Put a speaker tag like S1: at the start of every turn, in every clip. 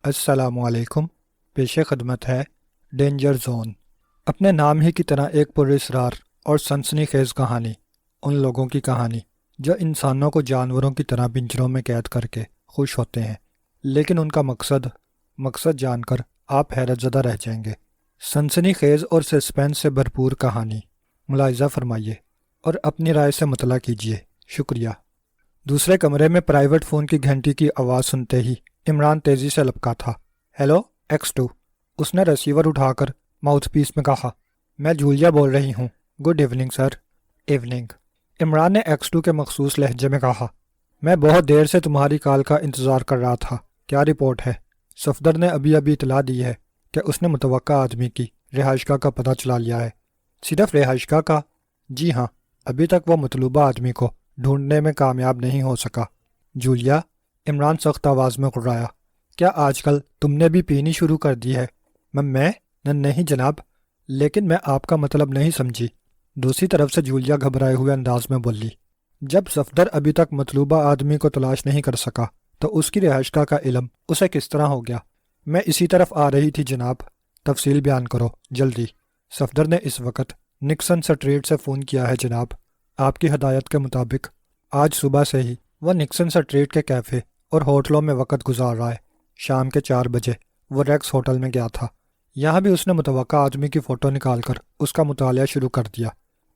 S1: السلام علیکم۔ پیش خدمت ہے ڈینجر زون۔ اپنے نام ہی کی طرح ایک پراسرار اور سنسنی خیز کہانی، ان لوگوں کی کہانی جو انسانوں کو جانوروں کی طرح پنجروں میں قید کر کے خوش ہوتے ہیں، لیکن ان کا مقصد جان کر آپ حیرت زدہ رہ جائیں گے۔ سنسنی خیز اور سسپینس سے بھرپور کہانی ملاحظہ فرمائیے اور اپنی رائے سے مطلع کیجیے۔ شکریہ۔ دوسرے کمرے میں پرائیویٹ فون کی گھنٹی کی آواز سنتے ہی عمران تیزی سے لپکا تھا۔ Hello X2۔ اس نے ریسیور اٹھا کر ماؤتھ پیس میں کہا، میں جولیا بول رہی ہوں۔ Good evening sir. Evening. Imran نے X2 کے مخصوص لہجے میں کہا، میں بہت دیر سے تمہاری کال کا انتظار کر رہا تھا۔ کیا رپورٹ ہے؟ صفدر نے ابھی اطلاع دی ہے کہ اس نے متوقع آدمی کی رہائش گاہ کا پتہ چلا لیا ہے۔ صرف رہائش گاہ کا؟ جی ہاں، ابھی تک وہ مطلوبہ آدمی کو ڈھونڈنے میں کامیاب نہیں ہو سکا۔ جولیا، عمران سخت آواز میں غرایا، کیا آج کل تم نے بھی پینی شروع کر دی ہے؟ میں نہیں جناب، لیکن میں آپ کا مطلب نہیں سمجھی۔ دوسری طرف سے جولیا گھبرائے ہوئے انداز میں بولی، جب صفدر ابھی تک مطلوبہ آدمی کو تلاش نہیں کر سکا تو اس کی رہائش گاہ کا علم اسے کس طرح ہو گیا؟ میں اسی طرف آ رہی تھی جناب۔ تفصیل بیان کرو جلدی۔ صفدر نے اس وقت نکسن سٹریٹ سے فون کیا ہے جناب۔ آپ کی ہدایت کے مطابق آج صبح سے ہی وہ نکسن سٹریٹ کے کیفے اور ہوٹلوں میں وقت گزار رہا ہے۔ شام کے 4 بجے وہ ریکس ہوٹل میں گیا تھا۔ یہاں بھی اس نے متوقع آدمی کی فوٹو نکال کر اس کا مطالعہ شروع کر دیا۔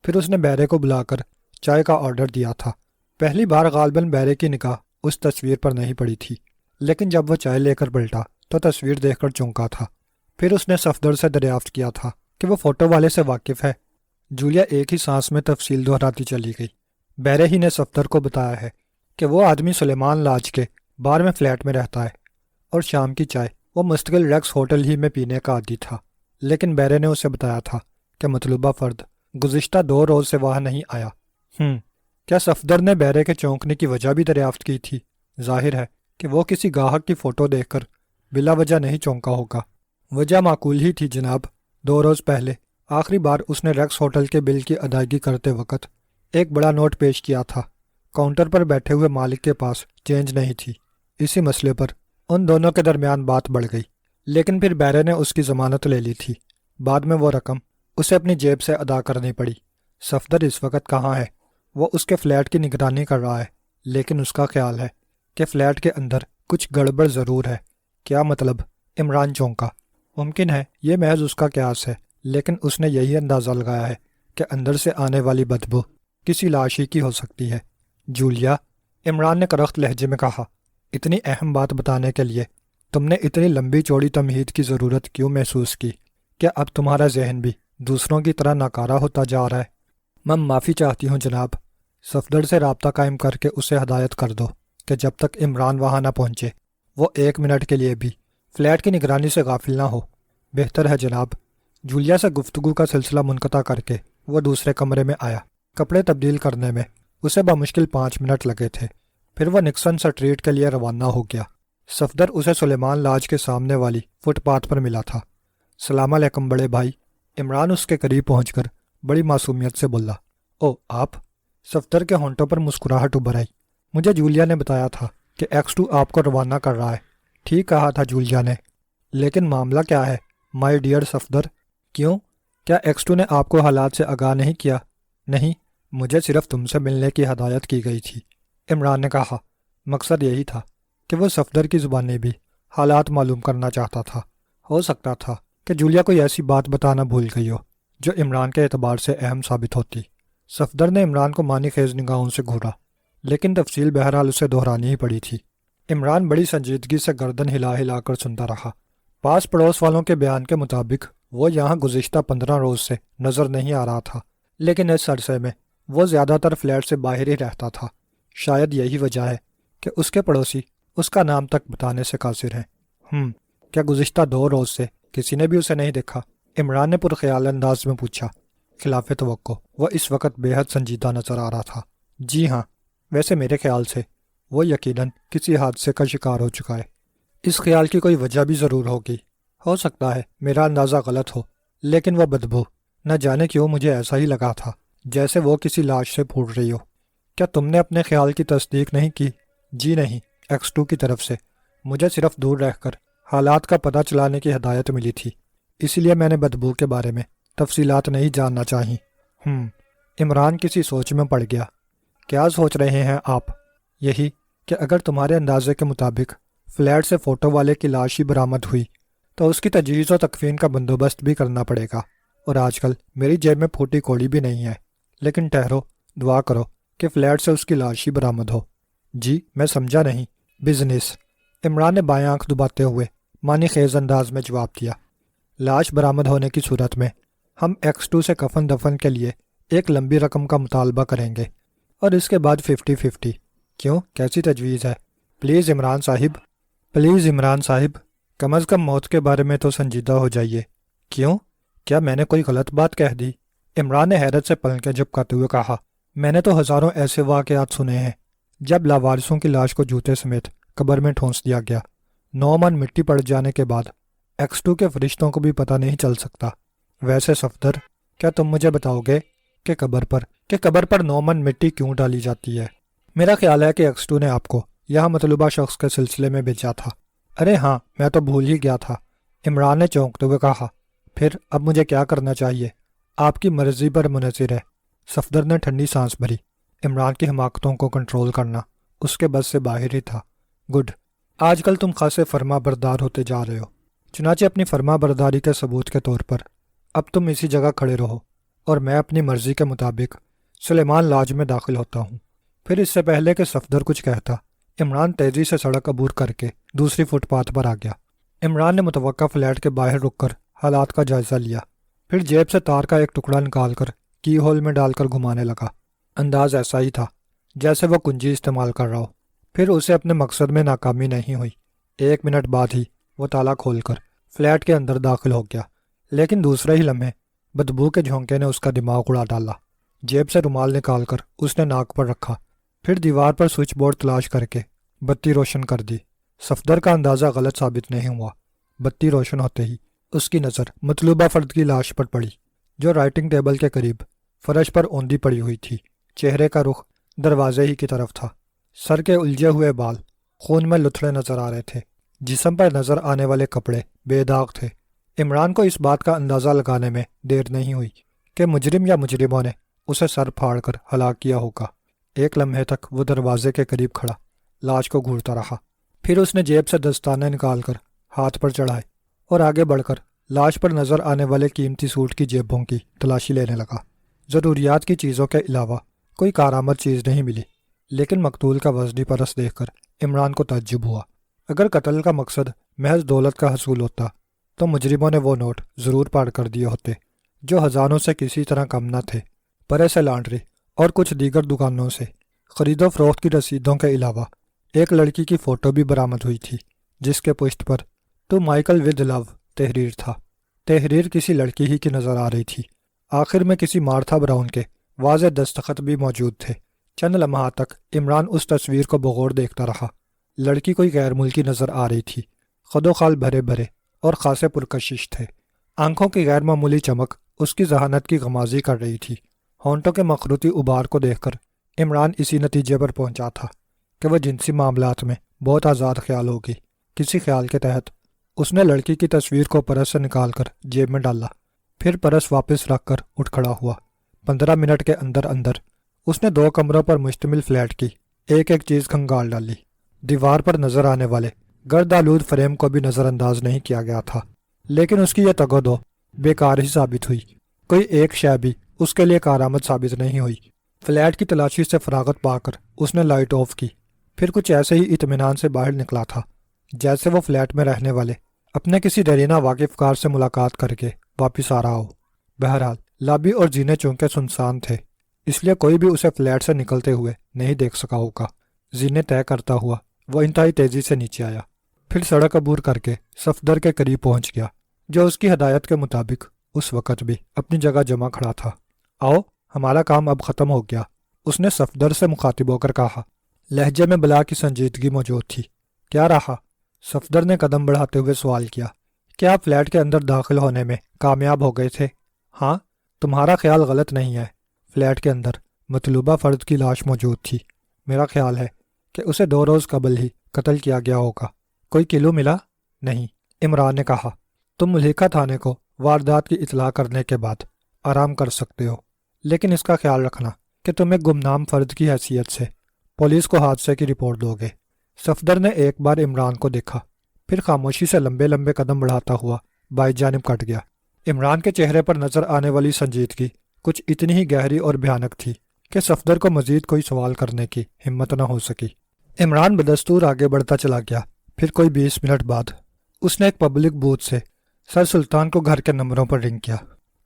S1: پھر اس نے بیرے کو بلا کر چائے کا آرڈر دیا تھا۔ پہلی بار غالباً بیرے کی نگاہ اس تصویر پر نہیں پڑی تھی، لیکن جب وہ چائے لے کر پلٹا تو تصویر دیکھ کر چونکا تھا۔ پھر اس نے صفدر سے دریافت کیا تھا کہ وہ فوٹو والے سے واقف ہے۔ جولیا ایک ہی سانس میں تفصیل دہراتی چلی گئی۔ بیرے ہی نے صفدر کو بتایا ہے کہ وہ آدمی سلیمان لاج کے بار میں فلیٹ میں رہتا ہے اور شام کی چائے وہ مستقل ریکس ہوٹل ہی میں پینے کا عادی تھا، لیکن بیرے نے اسے بتایا تھا کہ مطلوبہ فرد گزشتہ 2 روز سے وہاں نہیں آیا۔ کیا صفدر نے بیرے کے چونکنے کی وجہ بھی دریافت کی تھی؟ ظاہر ہے کہ وہ کسی گاہک کی فوٹو دیکھ کر بلا وجہ نہیں چونکا ہوگا۔ وجہ معقول ہی تھی جناب۔ 2 روز پہلے آخری بار اس نے ریکس ہوٹل کے بل کی ادائیگی کرتے وقت ایک بڑا نوٹ پیش کیا تھا۔ کاؤنٹر پر بیٹھے ہوئے مالک کے پاس چینج نہیں تھی۔ اسی مسئلے پر ان دونوں کے درمیان بات بڑھ گئی، لیکن پھر بیرے نے اس کی ضمانت لے لی تھی۔ بعد میں وہ رقم اسے اپنی جیب سے ادا کرنی پڑی۔ صفدر اس وقت کہاں ہے؟ وہ اس کے فلیٹ کی نگرانی کر رہا ہے، لیکن اس کا خیال ہے کہ فلیٹ کے اندر کچھ گڑبڑ ضرور ہے۔ کیا مطلب؟ عمران چونکا۔ ممکن ہے یہ محض اس کا قیاس ہے، لیکن اس نے یہی اندازہ لگایا ہے کہ اندر سے آنے والی بدبو کسی لاش ہی کی ہو سکتی ہے۔ جولیا، عمران نے کرخت لہجے میں کہا، اتنی اہم بات بتانے کے لیے تم نے اتنی لمبی چوڑی تمہید کی ضرورت کیوں محسوس کی؟ کیا اب تمہارا ذہن بھی دوسروں کی طرح ناکارہ ہوتا جا رہا ہے؟ میں معافی چاہتی ہوں جناب۔ صفدر سے رابطہ قائم کر کے اسے ہدایت کر دو کہ جب تک عمران وہاں نہ پہنچے وہ 1 منٹ کے لیے بھی فلیٹ کی نگرانی سے غافل نہ ہو۔ بہتر ہے جناب۔ جولیا سے گفتگو کا سلسلہ منقطع کر کے وہ دوسرے کمرے میں آیا۔ کپڑے تبدیل کرنے میں اسے بمشکل 5 منٹ لگے تھے۔ پھر وہ نکسن سٹریٹ کے لیے روانہ ہو گیا۔ صفدر اسے سلیمان لاج کے سامنے والی فٹ پاتھ پر ملا تھا۔ سلام علیکم بڑے بھائی۔ عمران اس کے قریب پہنچ کر بڑی معصومیت سے بولا، او آپ؟ صفدر کے ہونٹوں پر مسکراہٹ ابھر آئی۔ مجھے جولیا نے بتایا تھا کہ X2 آپ کو روانہ کر رہا ہے۔ ٹھیک کہا تھا جولیا نے، لیکن معاملہ کیا ہے مائی ڈیئر صفدر؟ کیوں؟ کیا X2 نے آپ کو حالات سے آگاہ نہیں کیا؟ نہیں، مجھے صرف تم سے ملنے کی ہدایت کی گئی تھی۔ عمران نے کہا، مقصد یہی تھا کہ وہ صفدر کی زبانی بھی حالات معلوم کرنا چاہتا تھا۔ ہو سکتا تھا کہ جولیا کوئی ایسی بات بتانا بھول گئی ہو جو عمران کے اعتبار سے اہم ثابت ہوتی۔ صفدر نے عمران کو معنی خیز نگاہوں سے گھورا، لیکن تفصیل بہرحال اسے دہرانی ہی پڑی تھی۔ عمران بڑی سنجیدگی سے گردن ہلا ہلا کر سنتا رہا۔ پاس پڑوس والوں کے بیان کے مطابق وہ یہاں گزشتہ 15 روز سے نظر نہیں آ رہا تھا، لیکن اس عرصے میں وہ زیادہ تر فلیٹ سے باہر ہی رہتا تھا۔ شاید یہی وجہ ہے کہ اس کے پڑوسی اس کا نام تک بتانے سے قاصر ہیں۔ کیا گزشتہ 2 روز سے کسی نے بھی اسے نہیں دیکھا؟ عمران نے پرخیال انداز میں پوچھا۔ خلاف توقع وہ اس وقت بے حد سنجیدہ نظر آ رہا تھا۔ جی ہاں، ویسے میرے خیال سے وہ یقیناً کسی حادثے کا شکار ہو چکا ہے۔ اس خیال کی کوئی وجہ بھی ضرور ہوگی۔ ہو سکتا ہے میرا اندازہ غلط ہو، لیکن وہ بدبو نہ جانے کیوں مجھے ایسا ہی لگا تھا جیسے وہ کسی لاش سے پھوٹ رہی ہو۔ کیا تم نے اپنے خیال کی تصدیق نہیں کی؟ جی نہیں، X2 کی طرف سے۔ مجھے صرف دور رہ کر حالات کا پتہ چلانے کی ہدایت ملی تھی، اس لیے میں نے بدبو کے بارے میں تفصیلات نہیں جاننا چاہی۔ عمران کسی سوچ میں پڑ گیا۔ کیا سوچ رہے ہیں آپ؟ یہی کہ اگر تمہارے اندازے کے مطابق فلیٹ سے فوٹو والے کی لاش ہی برآمد ہوئی تو اس کی تجہیز و تکفین کا بندوبست بھی کرنا پڑے گا، اور آج کل میری جیب میں پھوٹی کوڑی بھی نہیں ہے۔ لیکن ٹھہرو، دعا کرو کہ فلیٹ سے اس کی لاش ہی برآمد ہو۔ جی میں سمجھا نہیں۔ بزنس، عمران نے بائیں آنکھ دباتے ہوئے معنی خیز انداز میں جواب دیا۔ لاش برآمد ہونے کی صورت میں ہم X2 سے کفن دفن کے لیے ایک لمبی رقم کا مطالبہ کریں گے، اور اس کے بعد 50-50۔ کیوں، کیسی تجویز ہے؟ پلیز عمران صاحب، کم از کم موت کے بارے میں تو سنجیدہ ہو جائیے۔ کیوں؟ کیا میں نے کوئی غلط بات کہہ دی؟ عمران نے حیرت سے پلکیں جھپکاتے ہوئے کہا، میں نے تو ہزاروں ایسے واقعات سنے ہیں جب لاوارثوں کی لاش کو جوتے سمیت قبر میں ٹھونس دیا گیا، 9 من مٹی پڑ جانے کے بعد X2 کے فرشتوں کو بھی پتہ نہیں چل سکتا۔ ویسے صفدر، کیا تم مجھے بتاؤ گے کہ قبر پر 9 من مٹی کیوں ڈالی جاتی ہے؟ میرا خیال ہے کہ X2 نے آپ کو یہاں مطلوبہ شخص کے سلسلے میں بھیجا تھا۔ ارے ہاں، میں تو بھول ہی گیا تھا، عمران نے چونکتے ہوئے کہا۔ پھر اب مجھے کیا کرنا چاہیے؟ آپ کی مرضی پر منحصر ہے۔ صفدر نے ٹھنڈی سانس بھری۔ عمران کی حماقتوں کو کنٹرول کرنا اس کے بس سے باہر ہی تھا۔ گڈ، آج کل تم خاصے فرما بردار ہوتے جا رہے ہو۔ چنانچہ اپنی فرما برداری کے ثبوت کے طور پر اب تم اسی جگہ کھڑے رہو، اور میں اپنی مرضی کے مطابق سلیمان لاج میں داخل ہوتا ہوں۔ پھر اس سے پہلے کہ صفدر کچھ کہتا، عمران تیزی سے سڑک عبور کر کے دوسری فٹ پاتھ پر آ گیا۔ عمران نے متوقع فلیٹ کے باہر رک کر حالات کا جائزہ لیا، پھر جیب سے تار کا ایک ٹکڑا نکال کر کی ہول میں ڈال کر گھمانے لگا۔ انداز ایسا ہی تھا جیسے وہ کنجی استعمال کر رہا ہو۔ پھر اسے اپنے مقصد میں ناکامی نہیں ہوئی۔ 1 منٹ بعد ہی وہ تالا کھول کر فلیٹ کے اندر داخل ہو گیا، لیکن دوسرے ہی لمحے بدبو کے جھونکے نے اس کا دماغ اڑا ڈالا۔ جیب سے رومال نکال کر اس نے ناک پر رکھا، پھر دیوار پر سوئچ بورڈ تلاش کر کے بتی روشن کر دی۔ صفدر کا اندازہ غلط ثابت نہیں ہوا۔ بتی روشن ہوتے ہی اس کی نظر مطلوبہ فرد کی لاش پر پڑی، جو رائٹنگ ٹیبل کے قریب فرش پر اوندھی پڑی ہوئی تھی۔ چہرے کا رخ دروازے ہی کی طرف تھا۔ سر کے الجھے ہوئے بال خون میں لتھڑے نظر آ رہے تھے۔ جسم پر نظر آنے والے کپڑے بے داغ تھے۔ عمران کو اس بات کا اندازہ لگانے میں دیر نہیں ہوئی کہ مجرم یا مجرموں نے اسے سر پھاڑ کر ہلاک کیا ہوگا۔ ایک لمحے تک وہ دروازے کے قریب کھڑا لاش کو گھورتا رہا، پھر اس نے جیب سے دستانے نکال کر ہاتھ پر چڑھائے اور آگے بڑھ کر لاش پر نظر آنے والے قیمتی سوٹ کی جیبوں کی تلاشی لینے لگا۔ ضروریات کی چیزوں کے علاوہ کوئی کارآمد چیز نہیں ملی، لیکن مقتول کا وزنی پرس دیکھ کر عمران کو تعجب ہوا۔ اگر قتل کا مقصد محض دولت کا حصول ہوتا تو مجرموں نے وہ نوٹ ضرور پاڑ کر دیے ہوتے جو ہزاروں سے کسی طرح کم نہ تھے۔ پرے سے لانڈری اور کچھ دیگر دکانوں سے خرید و فروخت کی رسیدوں کے علاوہ ایک لڑکی کی فوٹو بھی برآمد ہوئی تھی، جس کے پشت پر "ٹو مائیکل ود لو" تحریر تھا۔ تحریر کسی لڑکی ہی کی نظر آ رہی تھی۔ آخر میں کسی مارتھا براؤن کے واضح دستخط بھی موجود تھے۔ چند لمحات تک عمران اس تصویر کو بغور دیکھتا رہا۔ لڑکی کوئی غیر ملکی نظر آ رہی تھی۔ خد و خال بھرے بھرے اور خاصے پرکشش تھے۔ آنکھوں کی غیر معمولی چمک اس کی ذہانت کی غمازی کر رہی تھی۔ ہونٹوں کے مخروطی ابار کو دیکھ کر عمران اسی نتیجے پر پہنچا تھا کہ وہ جنسی معاملات میں بہت آزاد خیال ہوگی۔ کسی خیال کے تحت اس نے لڑکی کی تصویر کو پرس سے نکال کر جیب میں ڈالا، پھر پرس واپس رکھ کر اٹھ کھڑا ہوا۔ 15 منٹ کے اندر اندر اس نے 2 کمروں پر مشتمل فلیٹ کی ایک ایک چیز کھنگال ڈالی۔ دیوار پر نظر آنے والے گرد آلود فریم کو بھی نظر انداز نہیں کیا گیا تھا، لیکن اس کی یہ تگ و دو بیکار ہی ثابت ہوئی۔ کوئی ایک شے بھی اس کے لیے کارآمد ثابت نہیں ہوئی۔ فلیٹ کی تلاشی سے فراغت پا کر اس نے لائٹ آف کی، پھر کچھ ایسے ہی اطمینان سے باہر نکلا تھا جیسے وہ فلیٹ میں رہنے والے اپنے کسی دیرینہ واقف کار سے ملاقات کر کے واپس آ رہا ہو۔ بہرحال لابی اور زینے چونکہ سنسان تھے، اس لیے کوئی بھی اسے فلیٹ سے نکلتے ہوئے نہیں دیکھ سکا ہوگا۔ زینے طے کرتا ہوا وہ انتہائی تیزی سے نیچے آیا، پھر سڑک عبور کر کے صفدر کے قریب پہنچ گیا، جو اس کی ہدایت کے مطابق اس وقت بھی اپنی جگہ جمع کھڑا تھا۔ آؤ، ہمارا کام اب ختم ہو گیا، اس نے صفدر سے مخاطب ہو کر کہا۔ لہجے میں بلا کی سنجیدگی موجود تھی۔ کیا رہا؟ صفدر نے قدم بڑھاتے ہوئے سوال کیا۔ کیا آپ فلیٹ کے اندر داخل ہونے میں کامیاب ہو گئے تھے؟ ہاں، تمہارا خیال غلط نہیں ہے۔ فلیٹ کے اندر مطلوبہ فرد کی لاش موجود تھی۔ میرا خیال ہے کہ اسے 2 روز قبل ہی قتل کیا گیا ہوگا۔ کوئی کلو ملا؟ نہیں، عمران نے کہا، تم ملحقہ تھانے کو واردات کی اطلاع کرنے کے بعد آرام کر سکتے ہو، لیکن اس کا خیال رکھنا کہ تم ایک گمنام فرد کی حیثیت سے پولیس کو حادثے کی رپورٹ دو گے۔ صفدر نے ایک بار عمران کو دیکھا، پھر خاموشی سے لمبے لمبے قدم بڑھاتا ہوا بائیں جانب کٹ گیا۔ عمران کے چہرے پر نظر آنے والی سنجیدگی کچھ اتنی ہی گہری اور بھیانک تھی کہ صفدر کو مزید کوئی سوال کرنے کی ہمت نہ ہو سکی۔ عمران بدستور آگے بڑھتا چلا گیا۔ پھر کوئی 20 منٹ بعد اس نے ایک پبلک بوتھ سے سر سلطان کو گھر کے نمبروں پر رنگ کیا۔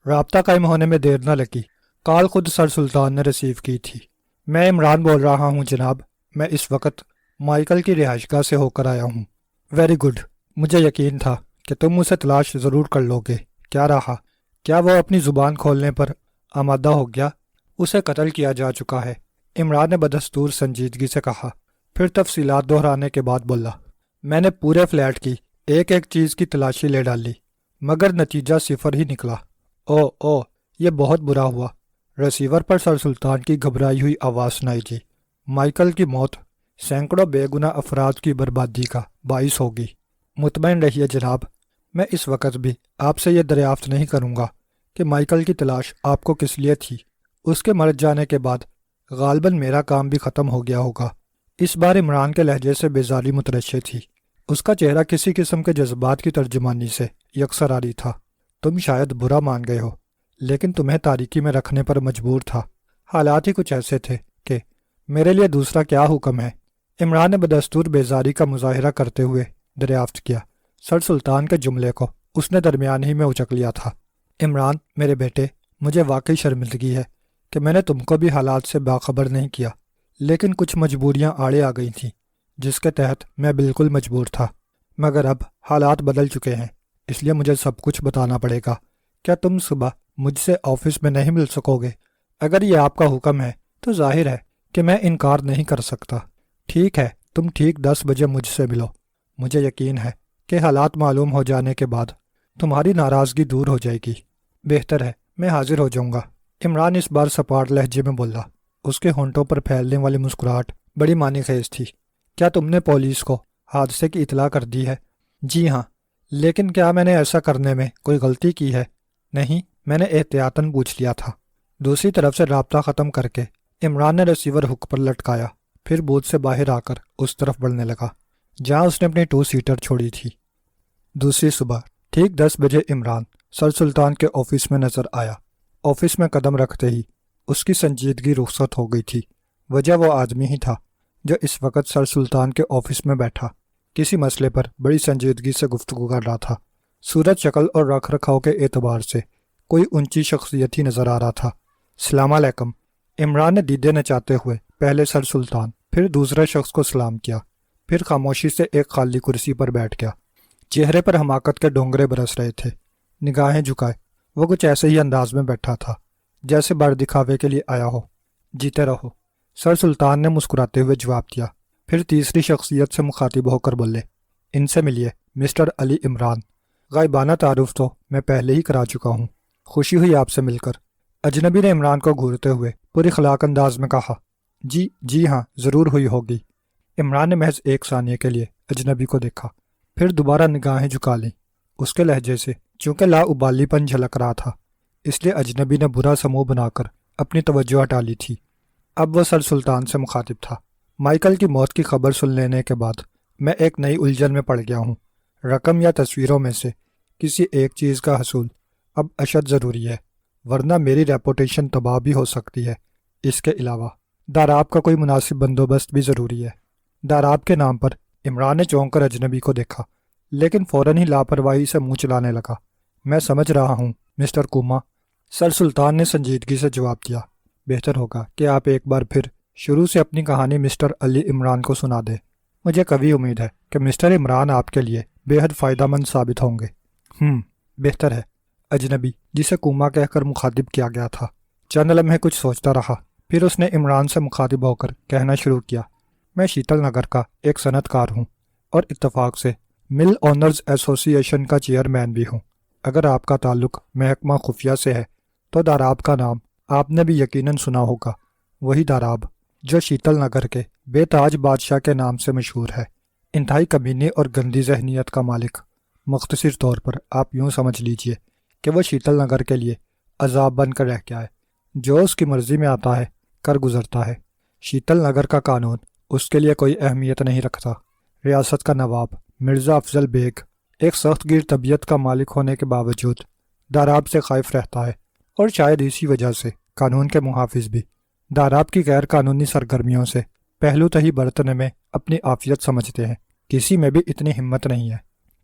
S1: رابطہ قائم ہونے میں دیر نہ لگی۔ کال خود سر سلطان نے ریسیو کی تھی۔ میں عمران بول رہا ہوں جناب، میں اس وقت مائیکل کی رہائش گاہ سے ہو کر آیا ہوں۔ ویری گڈ، مجھے یقین تھا کہ تم اسے تلاش ضرور کر لو گے۔ کیا رہا؟ کیا وہ اپنی زبان کھولنے پر آمادہ ہو گیا؟ اسے قتل کیا جا چکا ہے، عمران نے بدستور سنجیدگی سے کہا۔ پھر تفصیلات دہرانے کے بعد بولا، میں نے پورے فلیٹ کی ایک ایک چیز کی تلاشی لے ڈالی، مگر نتیجہ صفر ہی نکلا۔ او یہ بہت برا ہوا۔ ریسیور پر سر سلطان کی گھبرائی ہوئی آواز سنائی دی۔ مائیکل کی موت سینکڑوں بے گناہ افراد کی بربادی کا باعث ہوگی۔ مطمئن رہیے جناب، میں اس وقت بھی آپ سے یہ دریافت نہیں کروں گا کہ مائیکل کی تلاش آپ کو کس لیے تھی۔ اس کے مر جانے کے بعد غالباً میرا کام بھی ختم ہو گیا ہوگا۔ اس بار عمران کے لہجے سے بیزاری مترشح تھی۔ اس کا چہرہ کسی قسم کے جذبات کی ترجمانی سے یکسر عاری تھا۔ تم شاید برا مان گئے ہو، لیکن تمہیں تاریکی میں رکھنے پر مجبور تھا۔ حالات ہی کچھ ایسے تھے کہ میرے لیے دوسرا کیا حکم ہے؟ عمران نے بدستور بیزاری کا مظاہرہ کرتے ہوئے دریافت کیا۔ سر سلطان کے جملے کو اس نے درمیان ہی میں اچک لیا تھا۔ عمران میرے بیٹے، مجھے واقعی شرمندگی ہے کہ میں نے تم کو بھی حالات سے باخبر نہیں کیا، لیکن کچھ مجبوریاں آڑے آ گئی تھیں جس کے تحت میں بالکل مجبور تھا۔ مگر اب حالات بدل چکے ہیں، اس لیے مجھے سب کچھ بتانا پڑے گا۔ کیا تم صبح مجھ سے آفس میں نہیں مل سکو گے؟ اگر یہ آپ کا حکم ہے تو ظاہر ہے کہ میں انکار نہیں کر سکتا۔ ٹھیک ہے، تم ٹھیک 10 بجے مجھ سے ملو۔ مجھے یقین ہے کہ حالات معلوم ہو جانے کے بعد تمہاری ناراضگی دور ہو جائے گی۔ بہتر ہے، میں حاضر ہو جاؤں گا۔ عمران اس بار سپاٹ لہجے میں بولا۔ اس کے ہونٹوں پر پھیلنے والی مسکراہٹ بڑی معنی خیز تھی۔ کیا تم نے پولیس کو حادثے کی اطلاع کر دی ہے؟ جی ہاں، لیکن کیا میں نے ایسا کرنے میں کوئی غلطی کی ہے؟ نہیں، میں نے احتیاطاً پوچھ لیا تھا۔ دوسری طرف سے رابطہ ختم کر کے عمران نے ریسیور ہک پر لٹکایا، پھر بوتھ سے باہر آ کر اس طرف بڑھنے لگا جہاں اس نے اپنی 2 سیٹر چھوڑی تھی۔ دوسری صبح ٹھیک 10 بجے عمران سر سلطان کے آفس میں نظر آیا۔ آفس میں قدم رکھتے ہی اس کی سنجیدگی رخصت ہو گئی تھی۔ وجہ وہ آدمی ہی تھا جو اس وقت سر سلطان کے آفس میں بیٹھا کسی مسئلے پر بڑی سنجیدگی سے گفتگو کر رہا تھا۔ صورت شکل اور رکھ رکھاؤ کے اعتبار سے کوئی اونچی شخصیت ہی نظر آ رہا تھا۔ السلام علیکم، عمران نے دیدے نچاتے ہوئے پہلے سر سلطان پھر دوسرے شخص کو سلام کیا، پھر خاموشی سے ایک خالی کرسی پر بیٹھ گیا۔ چہرے پر حماقت کے ڈونگرے برس رہے تھے۔ نگاہیں جھکائے وہ کچھ ایسے ہی انداز میں بیٹھا تھا جیسے بر دکھاوے کے لیے آیا ہو۔ جیتے رہو، سر سلطان نے مسکراتے ہوئے جواب دیا، پھر تیسری شخصیت سے مخاطب ہو کر بولے، ان سے ملیے مسٹر علی عمران۔ غائبانہ تعارف تو میں پہلے ہی کرا چکا ہوں، خوشی ہوئی آپ سے مل کر۔ اجنبی نے عمران کو گھورتے ہوئے پوری اخلاق انداز میں کہا، جی ہاں، ضرور ہوئی ہوگی۔ عمران نے محض 1 ثانیے کے لیے اجنبی کو دیکھا، پھر دوبارہ نگاہیں جھکا لیں۔ اس کے لہجے سے چونکہ لا ابالی پن جھلک رہا تھا، اس لیے اجنبی نے برا سمو بنا کر اپنی توجہ ہٹا لی تھی۔ اب وہ سر سلطان سے مخاطب تھا۔ مائیکل کی موت کی خبر سن لینے کے بعد میں ایک نئی الجھن میں پڑ گیا ہوں۔ رقم یا تصویروں میں سے کسی ایک چیز کا حصول اب اشد ضروری ہے، ورنہ میری ریپوٹیشن تباہ بھی ہو سکتی ہے۔ اس کے علاوہ داراب کا کوئی مناسب بندوبست بھی ضروری ہے۔ داراب کے نام پر عمران نے چونک کر اجنبی کو دیکھا، لیکن فوراً ہی لاپرواہی سے منہ چلانے لگا۔ میں سمجھ رہا ہوں مسٹر کوما، سر سلطان نے سنجیدگی سے جواب دیا۔ بہتر ہوگا کہ آپ ایک بار پھر شروع سے اپنی کہانی مسٹر علی عمران کو سنا دیں۔ مجھے قوی امید ہے کہ مسٹر عمران آپ کے لیے بے حد فائدہ مند ثابت ہوں گے۔ بہتر ہے۔ اجنبی، جسے کوما کہہ کر مخاطب کیا گیا تھا، چند لمحے کچھ سوچتا رہا، پھر اس نے عمران سے مخاطب ہو کر کہنا شروع کیا، میں شیتل نگر کا ایک صنعت کار ہوں اور اتفاق سے مل آنرز ایسوسی ایشن کا چیئرمین بھی ہوں۔ اگر آپ کا تعلق محکمہ خفیہ سے ہے تو داراب کا نام آپ نے بھی یقیناً سنا ہوگا، وہی داراب جو شیتل نگر کے بے تاج بادشاہ کے نام سے مشہور ہے، انتہائی کمینی اور گندی ذہنیت کا مالک۔ مختصر طور پر آپ یوں سمجھ لیجئے کہ وہ شیتل نگر کے لیے عذاب بن کر رہ گیا ہے، جو اس کی مرضی میں آتا ہے کر گزرتا ہے۔ شیتل نگر کا قانون اس کے لیے کوئی اہمیت نہیں رکھتا۔ ریاست کا نواب مرزا افضل بیگ ایک سخت گیر طبیعت کا مالک ہونے کے باوجود داراب سے خائف رہتا ہے، اور شاید اسی وجہ سے قانون کے محافظ بھی داراب کی غیر قانونی سرگرمیوں سے پہلو تہی برتنے میں اپنی عافیت سمجھتے ہیں۔ کسی میں بھی اتنی ہمت نہیں ہے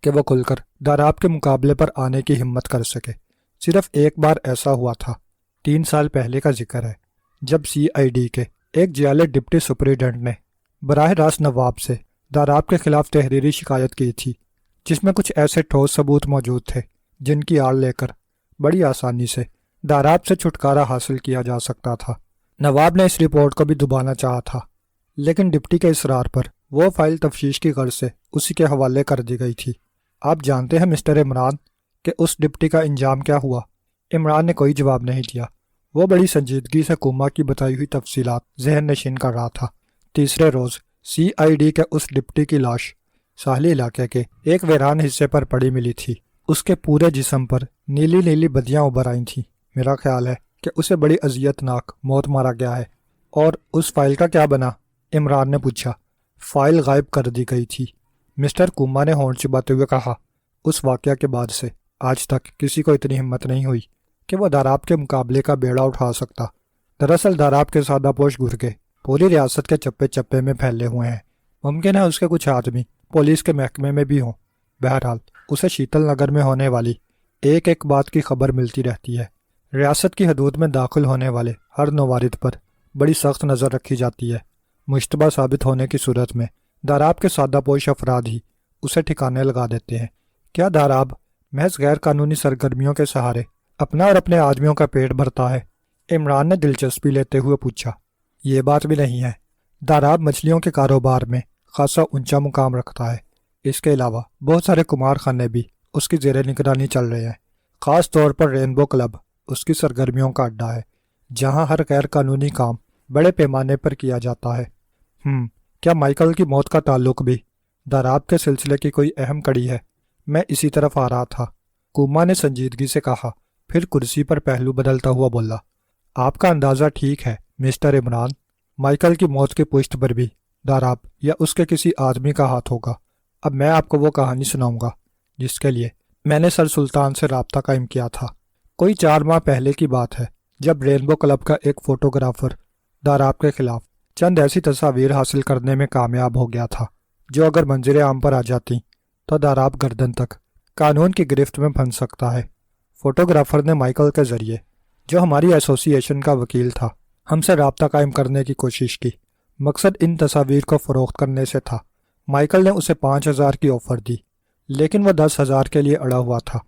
S1: کہ وہ کھل کر داراب کے مقابلے پر آنے کی ہمت کر سکے۔ صرف ایک بار ایسا ہوا تھا، 3 سال پہلے کا ذکر ہے، جب CID کے ایک جیالے ڈپٹی سپرنٹنڈنٹ نے براہ راست نواب سے داراب کے خلاف تحریری شکایت کی تھی، جس میں کچھ ایسے ٹھوس ثبوت موجود تھے جن کی آڑ لے کر بڑی آسانی سے داراب سے چھٹکارا حاصل کیا جا سکتا تھا۔ نواب نے اس رپورٹ کو بھی دبانا چاہا تھا، لیکن ڈپٹی کے اصرار پر وہ فائل تفتیش کی غرض سے اسی کے حوالے کر دی گئی تھی۔ آپ جانتے ہیں مسٹر عمران کہ اس ڈپٹی کا انجام کیا ہوا؟ عمران نے کوئی جواب نہیں دیا۔ وہ بڑی سنجیدگی سے کوما کی بتائی ہوئی تفصیلات ذہن نشین کر رہا تھا۔ تیسرے روز CID کے اس ڈپٹی کی لاش ساحلی علاقے کے ایک ویران حصے پر پڑی ملی تھی۔ اس کے پورے جسم پر نیلی نیلی بدیاں ابھر آئی تھیں۔ میرا خیال ہے کہ اسے بڑی اذیت ناک موت مارا گیا ہے۔ اور اس فائل کا کیا بنا؟ عمران نے پوچھا۔ فائل غائب کر دی گئی تھی، مسٹر کوما نے ہونٹ چباتے ہوئے کہا۔ اس واقعہ کے بعد سے آج تک کسی کو اتنی ہمت نہیں ہوئی کہ وہ داراب کے مقابلے کا بیڑا اٹھا سکتا۔ دراصل داراب کے سادہ پوش گرگے پوری ریاست کے چپے چپے میں پھیلے ہوئے ہیں۔ ممکن ہے اس کے کچھ آدمی پولیس کے محکمے میں بھی ہوں۔ بہرحال اسے شیتل نگر میں ہونے والی ایک ایک بات کی خبر ملتی رہتی ہے۔ ریاست کی حدود میں داخل ہونے والے ہر نوارد پر بڑی سخت نظر رکھی جاتی ہے۔ مشتبہ ثابت ہونے کی صورت میں داراب کے سادہ پوش افراد ہی اسے ٹھکانے لگا دیتے ہیں۔ کیا داراب محض غیر قانونی سرگرمیوں کے سہارے اپنا اور اپنے آدمیوں کا پیٹ بھرتا ہے؟ عمران نے دلچسپی لیتے ہوئے پوچھا۔ یہ بات بھی نہیں ہے۔ داراب مچھلیوں کے کاروبار میں خاصا اونچا مقام رکھتا ہے۔ اس کے علاوہ بہت سارے کمار خانے بھی اس کی زیر نگرانی چل رہے ہیں۔ خاص طور پر رینبو کلب اس کی سرگرمیوں کا اڈا ہے، جہاں ہر غیر قانونی کام بڑے پیمانے پر کیا جاتا ہے۔ کیا مائیکل کی موت کا تعلق بھی داراب کے سلسلے کی کوئی اہم کڑی ہے؟ میں اسی طرف آ رہا تھا، کوما نے سنجیدگی سے کہا، پھر کرسی پر پہلو بدلتا ہوا بولا۔ آپ کا اندازہ ٹھیک ہے مسٹر عمران، مائیکل کی موت کی پشت پر بھی داراب یا اس کے کسی آدمی کا ہاتھ ہوگا۔ اب میں آپ کو وہ کہانی سناؤں گا جس کے لیے میں نے سر سلطان سے رابطہ قائم کیا تھا۔ کوئی 4 ماہ پہلے کی بات ہے، جب رینبو کلب کا ایک فوٹوگرافر داراب کے خلاف چند ایسی تصاویر حاصل کرنے میں کامیاب ہو گیا تھا جو اگر منظر عام پر آ جاتی تو داراب گردن تک قانون کی گرفت میں پھنس سکتا ہے۔ فوٹوگرافر نے مائیکل کے ذریعے، جو ہماری ایسوسی ایشن کا وکیل تھا، ہم سے رابطہ قائم کرنے کی کوشش کی۔ مقصد ان تصاویر کو فروخت کرنے سے تھا۔ مائیکل نے اسے 5,000 کی آفر دی، لیکن وہ 10,000 کے لیے اڑا ہوا تھا۔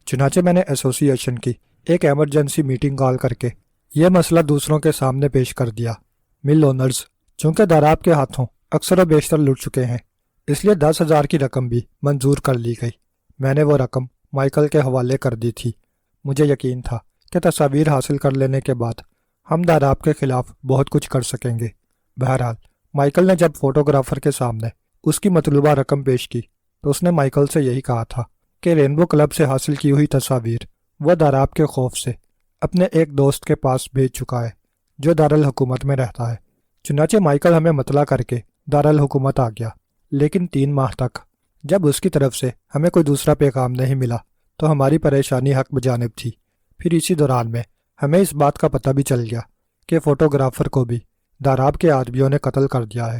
S1: چنانچہ میں نے ایسوسی ایشن کی ایک ایمرجنسی میٹنگ کال کر کے یہ مسئلہ دوسروں کے سامنے پیش کر دیا۔ مل اونرز چونکہ داراب کے ہاتھوں اکثر و بیشتر لٹ چکے ہیں، اس لیے 10,000 کی رقم بھی منظور کر لی گئی۔ میں نے وہ رقم مائیکل کے حوالے کر دی تھی۔ مجھے یقین تھا کہ تصاویر حاصل کر لینے کے بعد ہم داراب کے خلاف بہت کچھ کر سکیں گے۔ بہرحال مائیکل نے جب فوٹوگرافر کے سامنے اس کی مطلوبہ رقم پیش کی تو اس نے مائیکل سے یہی کہا تھا کہ رینبو کلب سے حاصل کی ہوئی تصاویر وہ داراب کے خوف سے اپنے ایک دوست کے پاس بھیج چکا ہے جو دارالحکومت میں رہتا ہے۔ چنانچہ مائیکل ہمیں مطلع کر کے دارالحکومت آ گیا، لیکن 3 ماہ تک جب اس کی طرف سے ہمیں کوئی دوسرا پیغام نہیں ملا تو ہماری پریشانی حق بجانب تھی۔ پھر اسی دوران میں ہمیں اس بات کا پتہ بھی چل گیا کہ فوٹوگرافر کو بھی داراب کے آدمیوں نے قتل کر دیا ہے۔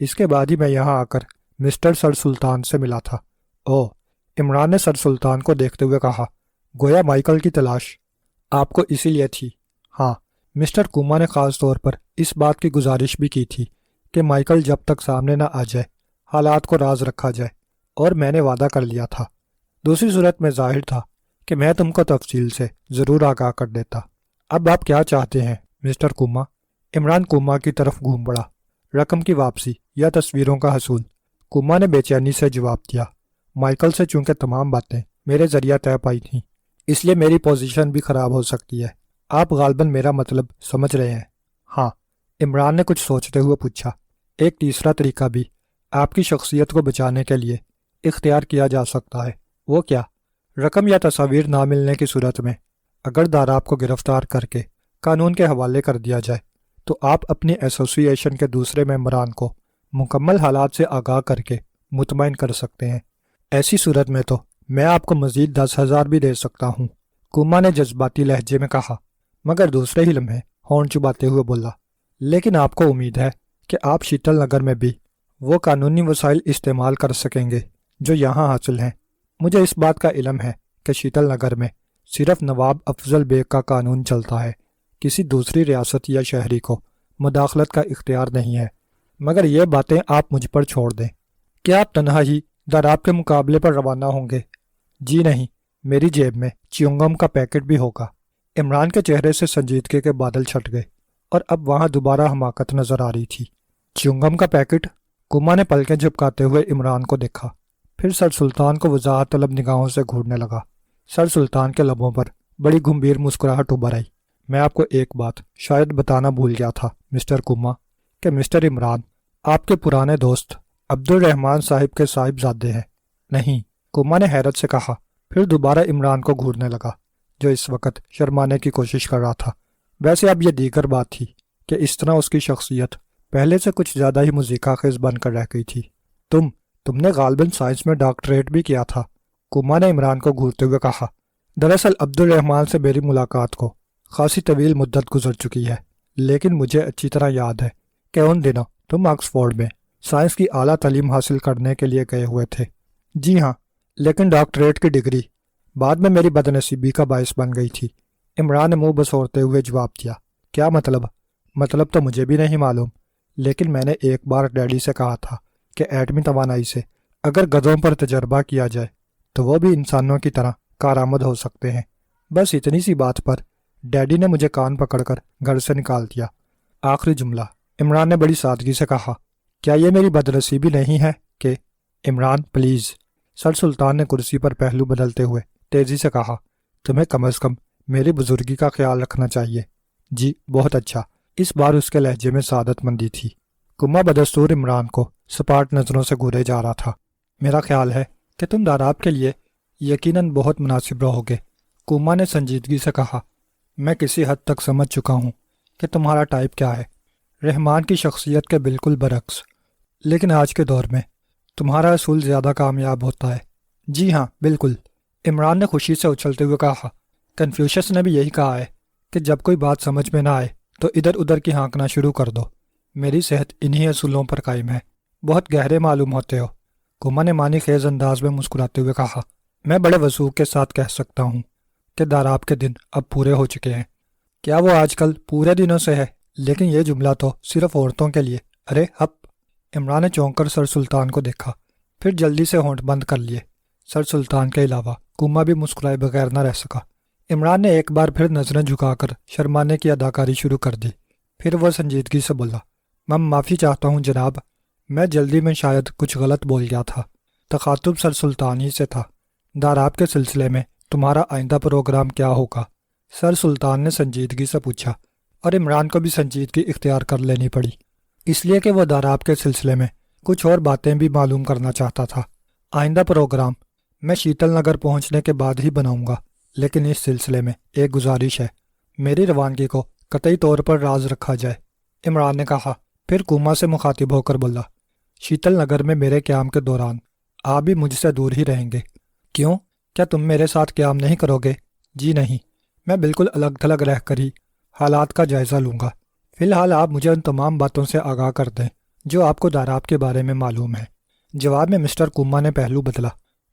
S1: اس کے بعد ہی میں یہاں آ کر مسٹر سر سلطان سے ملا تھا۔ عمران نے سر سلطان کو دیکھتے ہوئے کہا، گویا مائیکل کی تلاش آپ کو اسی لیے تھی؟ ہاں، مسٹر کوما نے خاص طور پر اس بات کی گزارش بھی کی تھی کہ مائیکل جب تک سامنے نہ آ جائے حالات کو راز رکھا جائے، اور میں نے وعدہ کر لیا تھا۔ دوسری صورت میں ظاہر تھا کہ میں تم کو تفصیل سے ضرور آگاہ کر دیتا۔ اب آپ کیا چاہتے ہیں مسٹر کوما؟ عمران کوما کی طرف گھوم پڑا۔ رقم کی واپسی یا تصویروں کا حصول؟ کوما نے بے چینی سے جواب دیا۔ مائیکل سے چونکہ تمام باتیں میرے ذریعہ طے پائی تھیں، اس لیے میری پوزیشن بھی خراب ہو سکتی ہے۔ آپ غالباً میرا مطلب سمجھ رہے ہیں؟ ہاں، عمران نے کچھ سوچتے ہوئے پوچھا۔ ایک تیسرا طریقہ بھی آپ کی شخصیت کو بچانے کے لیے اختیار کیا جا سکتا ہے، وہ کیا؟ رقم یا تصاویر نہ ملنے کی صورت میں اگر داراب کو گرفتار کر کے قانون کے حوالے کر دیا جائے تو آپ اپنی ایسوسی ایشن کے دوسرے ممبران کو مکمل حالات سے آگاہ کر کے مطمئن کر سکتے ہیں۔ ایسی صورت میں تو میں آپ کو مزید 10,000 بھی دے سکتا ہوں، کوما نے جذباتی لہجے میں کہا، مگر دوسرے ہی لمحے ہونٹ چباتے ہوئے بولا، لیکن آپ کو امید ہے کہ آپ شیتل نگر میں بھی وہ قانونی وسائل استعمال کر سکیں گے جو یہاں حاصل ہیں۔ مجھے اس بات کا علم ہے کہ شیتل نگر میں صرف نواب افضل بیگ کا قانون چلتا ہے، کسی دوسری ریاست یا شہری کو مداخلت کا اختیار نہیں ہے، مگر یہ باتیں آپ مجھ پر چھوڑ دیں۔ کیا آپ تنہا ہی داراب کے مقابلے پر روانہ ہوں گے؟ جی نہیں، میری جیب میں چیونگم کا پیکٹ بھی ہوگا۔ عمران کے چہرے سے سنجیدگی کے بادل چھٹ گئے اور اب وہاں دوبارہ حماقت نظر آ رہی تھی۔ چیونگم کا پیکٹ؟ کوما نے پلکیں جھپکاتے ہوئے عمران کو دیکھا، پھر سر سلطان کو وضاحت طلب نگاہوں سے گھورنے لگا۔ سر سلطان کے لبوں پر بڑی گمبھیر مسکراہٹ ابھر آئی۔ میں آپ کو ایک بات شاید بتانا بھول گیا تھا مسٹر کوما، کہ مسٹر عمران آپ کے پرانے دوست عبد الرحمن صاحب کے صاحبزادے ہیں۔ نہیں، کوما نے حیرت سے کہا، پھر دوبارہ عمران کو گھورنے لگا جو اس وقت شرمانے کی کوشش کر رہا تھا۔ ویسے اب یہ دیگر بات تھی کہ اس طرح اس کی شخصیت پہلے سے کچھ زیادہ ہی مذیقہ خیز بن کر رہ گئی تھی۔ تم نے غالباً سائنس میں ڈاکٹریٹ بھی کیا تھا، کوما نے عمران کو گھورتے ہوئے کہا۔ دراصل عبد الرحمن سے میری ملاقات کو خاصی طویل مدت گزر چکی ہے، لیکن مجھے اچھی طرح یاد ہے کہ ان دنوں تم آکسفورڈ میں سائنس کی اعلیٰ تعلیم حاصل کرنے کے لیے گئے ہوئے تھے۔ جی ہاں، لیکن ڈاکٹریٹ کی ڈگری بعد میں میری بدنصیبی کا باعث بن گئی تھی، عمران نے منہ بسورتے ہوئے جواب دیا۔ کیا مطلب؟ مطلب تو مجھے بھی نہیں معلوم، لیکن میں نے ایک بار ڈیڈی سے کہا تھا کہ ایٹمی توانائی سے اگر گدھوں پر تجربہ کیا جائے تو وہ بھی انسانوں کی طرح کارآمد ہو سکتے ہیں۔ بس اتنی سی بات پر ڈیڈی نے مجھے کان پکڑ کر گھر سے نکال دیا۔ آخری جملہ عمران نے بڑی سادگی سے کہا۔ کیا یہ میری بدنصیبی نہیں ہے کہ… عمران پلیز، سر سلطان نے کرسی پر پہلو بدلتے ہوئے تیزی سے کہا، تمہیں کم از کم میری بزرگی کا خیال رکھنا چاہیے۔ جی بہت اچھا۔ اس بار اس کے لہجے میں سعادت مندی تھی۔ کوما بدستور عمران کو سپاٹ نظروں سے گھورے جا رہا تھا۔ میرا خیال ہے کہ تم داراب کے لیے یقیناً بہت مناسب رہو گے، کوما نے سنجیدگی سے کہا۔ میں کسی حد تک سمجھ چکا ہوں کہ تمہارا ٹائپ کیا ہے، رحمان کی شخصیت کے بالکل برعکس، لیکن آج کے دور میں تمہارا اصول زیادہ کامیاب ہوتا ہے۔ جی ہاں بالکل، عمران نے خوشی سے اچھلتے ہوئے کہا۔ کنفیوشس نے بھی یہی کہا ہے کہ جب کوئی بات سمجھ میں نہ آئے تو ادھر ادھر کی ہانکنا شروع کر دو۔ میری صحت انہی اصولوں پر قائم ہے۔ بہت گہرے معلوم ہوتے ہو، کوما نے معنی خیز انداز میں مسکراتے ہوئے کہا۔ میں بڑے وثوق کے ساتھ کہہ سکتا ہوں کہ داراب کے دن اب پورے ہو چکے ہیں۔ کیا وہ آج کل پورے دنوں سے ہے؟ لیکن یہ جملہ تو صرف عورتوں کے لیے۔ ارے ہپ! عمران نے چونک کر سر سلطان کو دیکھا، پھر جلدی سے ہونٹ بند کر لیے۔ سر سلطان کے علاوہ کوما بھی مسکرائے بغیر نہ رہ سکا۔ عمران نے ایک بار پھر نظریں جھکا کر شرمانے کی اداکاری شروع کر دی، پھر وہ سنجیدگی سے بولا، میں معافی چاہتا ہوں جناب، میں جلدی میں شاید کچھ غلط بول گیا تھا۔ تخاطب سر سلطان ہی سے تھا۔ داراب کے سلسلے میں تمہارا آئندہ پروگرام کیا ہوگا؟ سر سلطان نے سنجیدگی سے پوچھا، اور عمران کو بھی سنجیدگی اختیار کر لینی پڑی، اس لیے کہ وہ داراب کے سلسلے میں کچھ اور باتیں بھی معلوم کرنا چاہتا تھا۔ آئندہ پروگرام میں شیتل نگر پہنچنے کے بعد ہی بناؤں گا، لیکن اس سلسلے میں ایک گزارش ہے، میری روانگی کو قطعی طور پر راز رکھا جائے، عمران نے کہا۔ پھر کوما سے مخاطب ہو کر بولا، شیتل نگر میں میرے قیام کے دوران آپ بھی مجھ سے دور ہی رہیں گے۔ کیوں؟ کیا تم میرے ساتھ قیام نہیں کرو گے؟ جی نہیں، میں بالکل الگ تھلگ رہ کر ہی حالات کا جائزہ لوں گا۔ فی الحال آپ مجھے ان تمام باتوں سے آگاہ کر دیں جو آپ کو داراب کے بارے میں معلوم ہے۔ جواب میں مسٹر کوما نے پہلو بدلا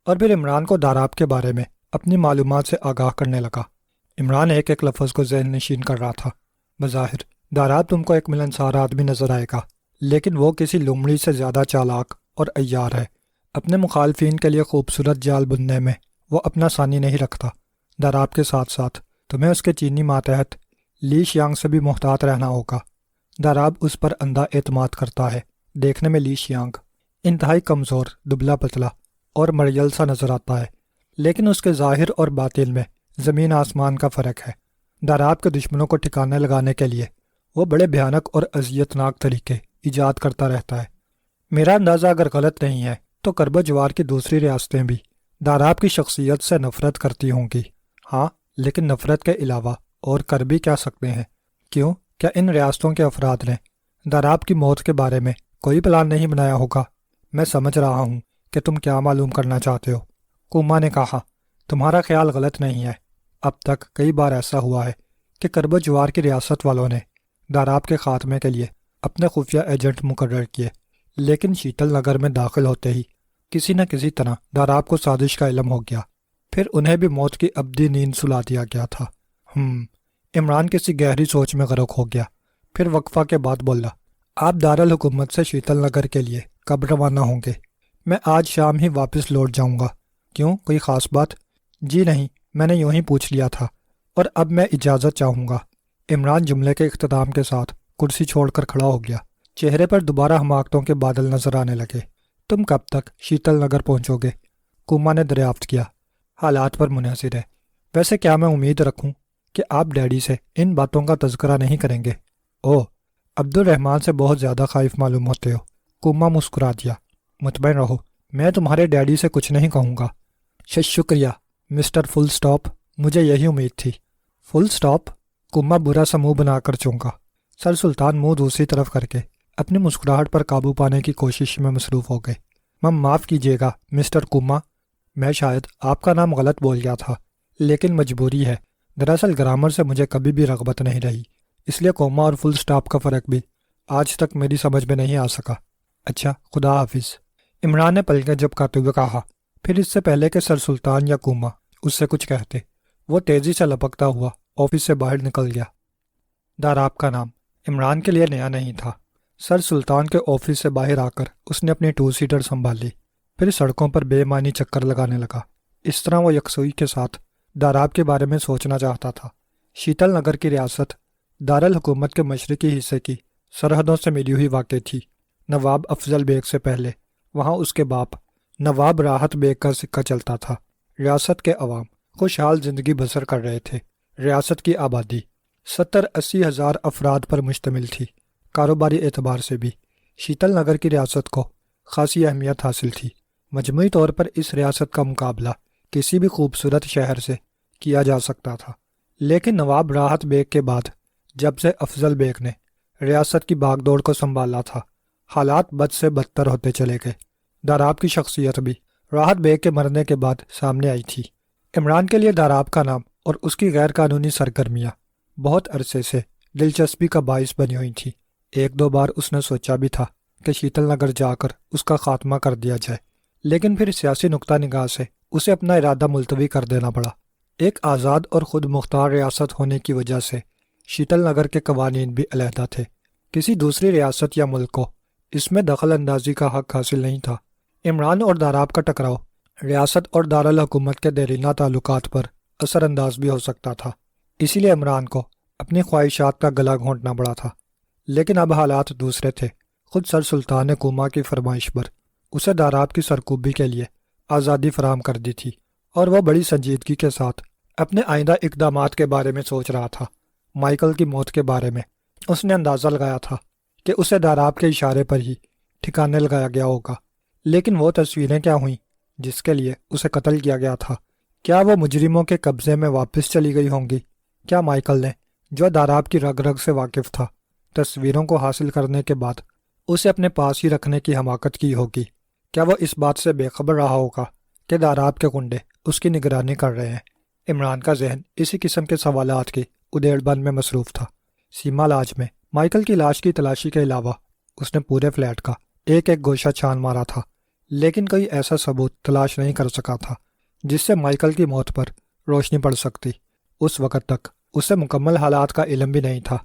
S1: اور پھر عمران کو داراب کے بارے میں اپنی معلومات سے آگاہ کرنے لگا۔ عمران ایک ایک لفظ کو ذہن نشین کر رہا تھا۔ بظاہر داراب تم کو ایک ملنسار آدمی نظر آئے گا، لیکن وہ کسی لومڑی سے زیادہ چالاک اور عیار ہے۔ اپنے مخالفین کے لیے خوبصورت جال بننے میں وہ اپنا ثانی نہیں رکھتا۔ داراب کے ساتھ ساتھ تمہیں اس کے چینی ماتحت لی شیانگ سے بھی محتاط رہنا ہوگا۔ داراب اس پر اندھا اعتماد کرتا ہے۔ دیکھنے میں لی شیانگ انتہائی کمزور، دبلا پتلا اور مریل سا نظر آتا ہے، لیکن اس کے ظاہر اور باطن میں زمین آسمان کا فرق ہے۔ داراب کے دشمنوں کو ٹھکانے لگانے کے لیے وہ بڑے بھیانک اور اذیتناک طریقے ایجاد کرتا رہتا ہے۔ میرا اندازہ اگر غلط نہیں ہے تو کرب و جوار کی دوسری ریاستیں بھی داراب کی شخصیت سے نفرت کرتی ہوں گی، ہاں، لیکن نفرت کے علاوہ اور کر بھی کیا سکتے ہیں؟ کیوں؟ کیا ان ریاستوں کے افراد نے داراب کی موت کے بارے میں کوئی پلان نہیں بنایا ہوگا؟ میں سمجھ رہا ہوں کہ تم کیا معلوم کرنا چاہتے ہو، کوما نے کہا۔ تمہارا خیال غلط نہیں ہے۔ اب تک کئی بار ایسا ہوا ہے کہ کرب جوار کی ریاست والوں نے داراب کے خاتمے کے لیے اپنے خفیہ ایجنٹ مقرر کیے، لیکن شیتل نگر میں داخل ہوتے ہی کسی نہ کسی طرح داراب کو سازش کا علم ہو گیا، پھر انہیں بھی موت کی ابدی نیند سلا دیا گیا تھا۔ عمران کسی گہری سوچ میں غرق ہو گیا، پھر وقفہ کے بعد بولا، آپ دارالحکومت سے شیتل نگر کے لیے کب روانہ ہوں گے؟ میں آج شام ہی واپس لوٹ جاؤں گا۔ کیوں، کوئی خاص بات؟ جی نہیں، میں نے یوں ہی پوچھ لیا تھا، اور اب میں اجازت چاہوں گا۔ عمران جملے کے اختتام کے ساتھ کرسی چھوڑ کر کھڑا ہو گیا، چہرے پر دوبارہ حماقتوں کے بادل نظر آنے لگے۔ تم کب تک شیتل نگر پہنچو گے؟ کوما نے دریافت کیا۔ حالات پر منحصر ہے، ویسے کیا میں امید رکھوں کہ آپ ڈیڈی سے ان باتوں کا تذکرہ نہیں کریں گے؟ اوہ، عبد الرحمن سے بہت زیادہ خائف معلوم ہوتے ہو۔ کوما مسکرا دیا۔ مطمئن رہو، میں تمہارے ڈیڈی سے کچھ نہیں کہوں گا۔ شکریہ مسٹر فل سٹاپ، مجھے یہی امید تھی۔ فل سٹاپ؟ کوما برا سا منہ بنا کر چونکا۔ سر سلطان منہ دوسری طرف کر کے اپنی مسکراہٹ پر قابو پانے کی کوشش میں مصروف ہو گئے۔ معاف کیجیے گا مسٹر کوما، میں شاید آپ کا نام غلط بول گیا تھا، لیکن مجبوری ہے۔ دراصل گرامر سے مجھے کبھی بھی رغبت نہیں رہی، اس لیے کوما اور فل سٹاپ کا فرق بھی آج تک میری سمجھ میں نہیں آ سکا۔ اچھا، خدا حافظ، عمران نے پلکیں جھپکاتے ہوئے کہا۔ پھر اس سے پہلے کہ سر سلطان یا کوما اس سے کچھ کہتے، وہ تیزی سے لپکتا ہوا آفس سے باہر نکل گیا۔ داراب کا نام عمران کے لیے نیا نہیں تھا۔ سر سلطان کے آفس سے باہر آ کر اس نے اپنی 2 سیٹر سنبھالی، پھر سڑکوں پر بے معنی چکر لگانے لگا۔ اس طرح وہ یکسوئی کے ساتھ داراب کے بارے میں سوچنا چاہتا تھا۔ شیتل نگر کی ریاست دارالحکومت کے مشرقی حصے کی سرحدوں سے ملی ہوئی واقع تھی۔ نواب افضل بیگ سے پہلے وہاں اس کے باپ نواب راحت بیگ کا سکہ چلتا تھا۔ ریاست کے عوام خوشحال زندگی بسر کر رہے تھے۔ ریاست کی آبادی 70-80 ہزار افراد پر مشتمل تھی۔ کاروباری اعتبار سے بھی شیتل نگر کی ریاست کو خاصی اہمیت حاصل تھی۔ مجموعی طور پر اس ریاست کا مقابلہ کسی بھی خوبصورت شہر سے کیا جا سکتا تھا، لیکن نواب راحت بیگ کے بعد جب سے افضل بیگ نے ریاست کی باغ دوڑ کو سنبھالا تھا، حالات بد سے بدتر ہوتے چلے گئے۔ داراب کی شخصیت بھی راحت بیگ کے مرنے کے بعد سامنے آئی تھی۔ عمران کے لیے داراب کا نام اور اس کی غیر قانونی سرگرمیاں بہت عرصے سے دلچسپی کا باعث بنی ہوئی تھیں۔ 1-2 بار اس نے سوچا بھی تھا کہ شیتل نگر جا کر اس کا خاتمہ کر دیا جائے، لیکن پھر سیاسی نقطہ نگاہ سے اسے اپنا ارادہ ملتوی کر دینا پڑا۔ ایک آزاد اور خود مختار ریاست ہونے کی وجہ سے شیتل نگر کے قوانین بھی علیحدہ تھے۔ کسی دوسری ریاست یا ملک کو اس میں دخل اندازی کا حق حاصل نہیں تھا۔ عمران اور داراب کا ٹکراؤ ریاست اور دارالحکومت کے دیرینہ تعلقات پر اثر انداز بھی ہو سکتا تھا، اسی لیے عمران کو اپنی خواہشات کا گلا گھونٹنا پڑا تھا۔ لیکن اب حالات دوسرے تھے۔ خود سر سلطان نے کوما کی فرمائش پر اسے داراب کی سرکوبی کے لیے آزادی فراہم کر دی تھی، اور وہ بڑی سنجیدگی کے ساتھ اپنے آئندہ اقدامات کے بارے میں سوچ رہا تھا۔ مائیکل کی موت کے بارے میں اس نے اندازہ لگایا تھا کہ اسے داراب کے اشارے پر ہی ٹھکانے لگایا گیا ہوگا، لیکن وہ تصویریں کیا ہوئیں جس کے لیے اسے قتل کیا گیا تھا؟ کیا وہ مجرموں کے قبضے میں واپس چلی گئی ہوں گی؟ کیا مائیکل نے، جو داراب کی رگ رگ سے واقف تھا، تصویروں کو حاصل کرنے کے بعد اسے اپنے پاس ہی رکھنے کی حماقت کی ہوگی؟ کیا وہ اس بات سے بے خبر رہا ہوگا کہ داراب کے گنڈے اس کی نگرانی کر رہے ہیں؟ عمران کا ذہن اسی قسم کے سوالات کی ادھیڑ بن میں مصروف تھا۔ سیما لاج میں مائیکل کی لاش کی تلاشی کے علاوہ اس نے پورے فلیٹ کا ایک ایک گوشہ چھان مارا تھا، لیکن کوئی ایسا ثبوت تلاش نہیں کر سکا تھا جس سے مائیکل کی موت پر روشنی پڑ سکتی۔ اس وقت تک اسے مکمل حالات کا علم بھی نہیں تھا۔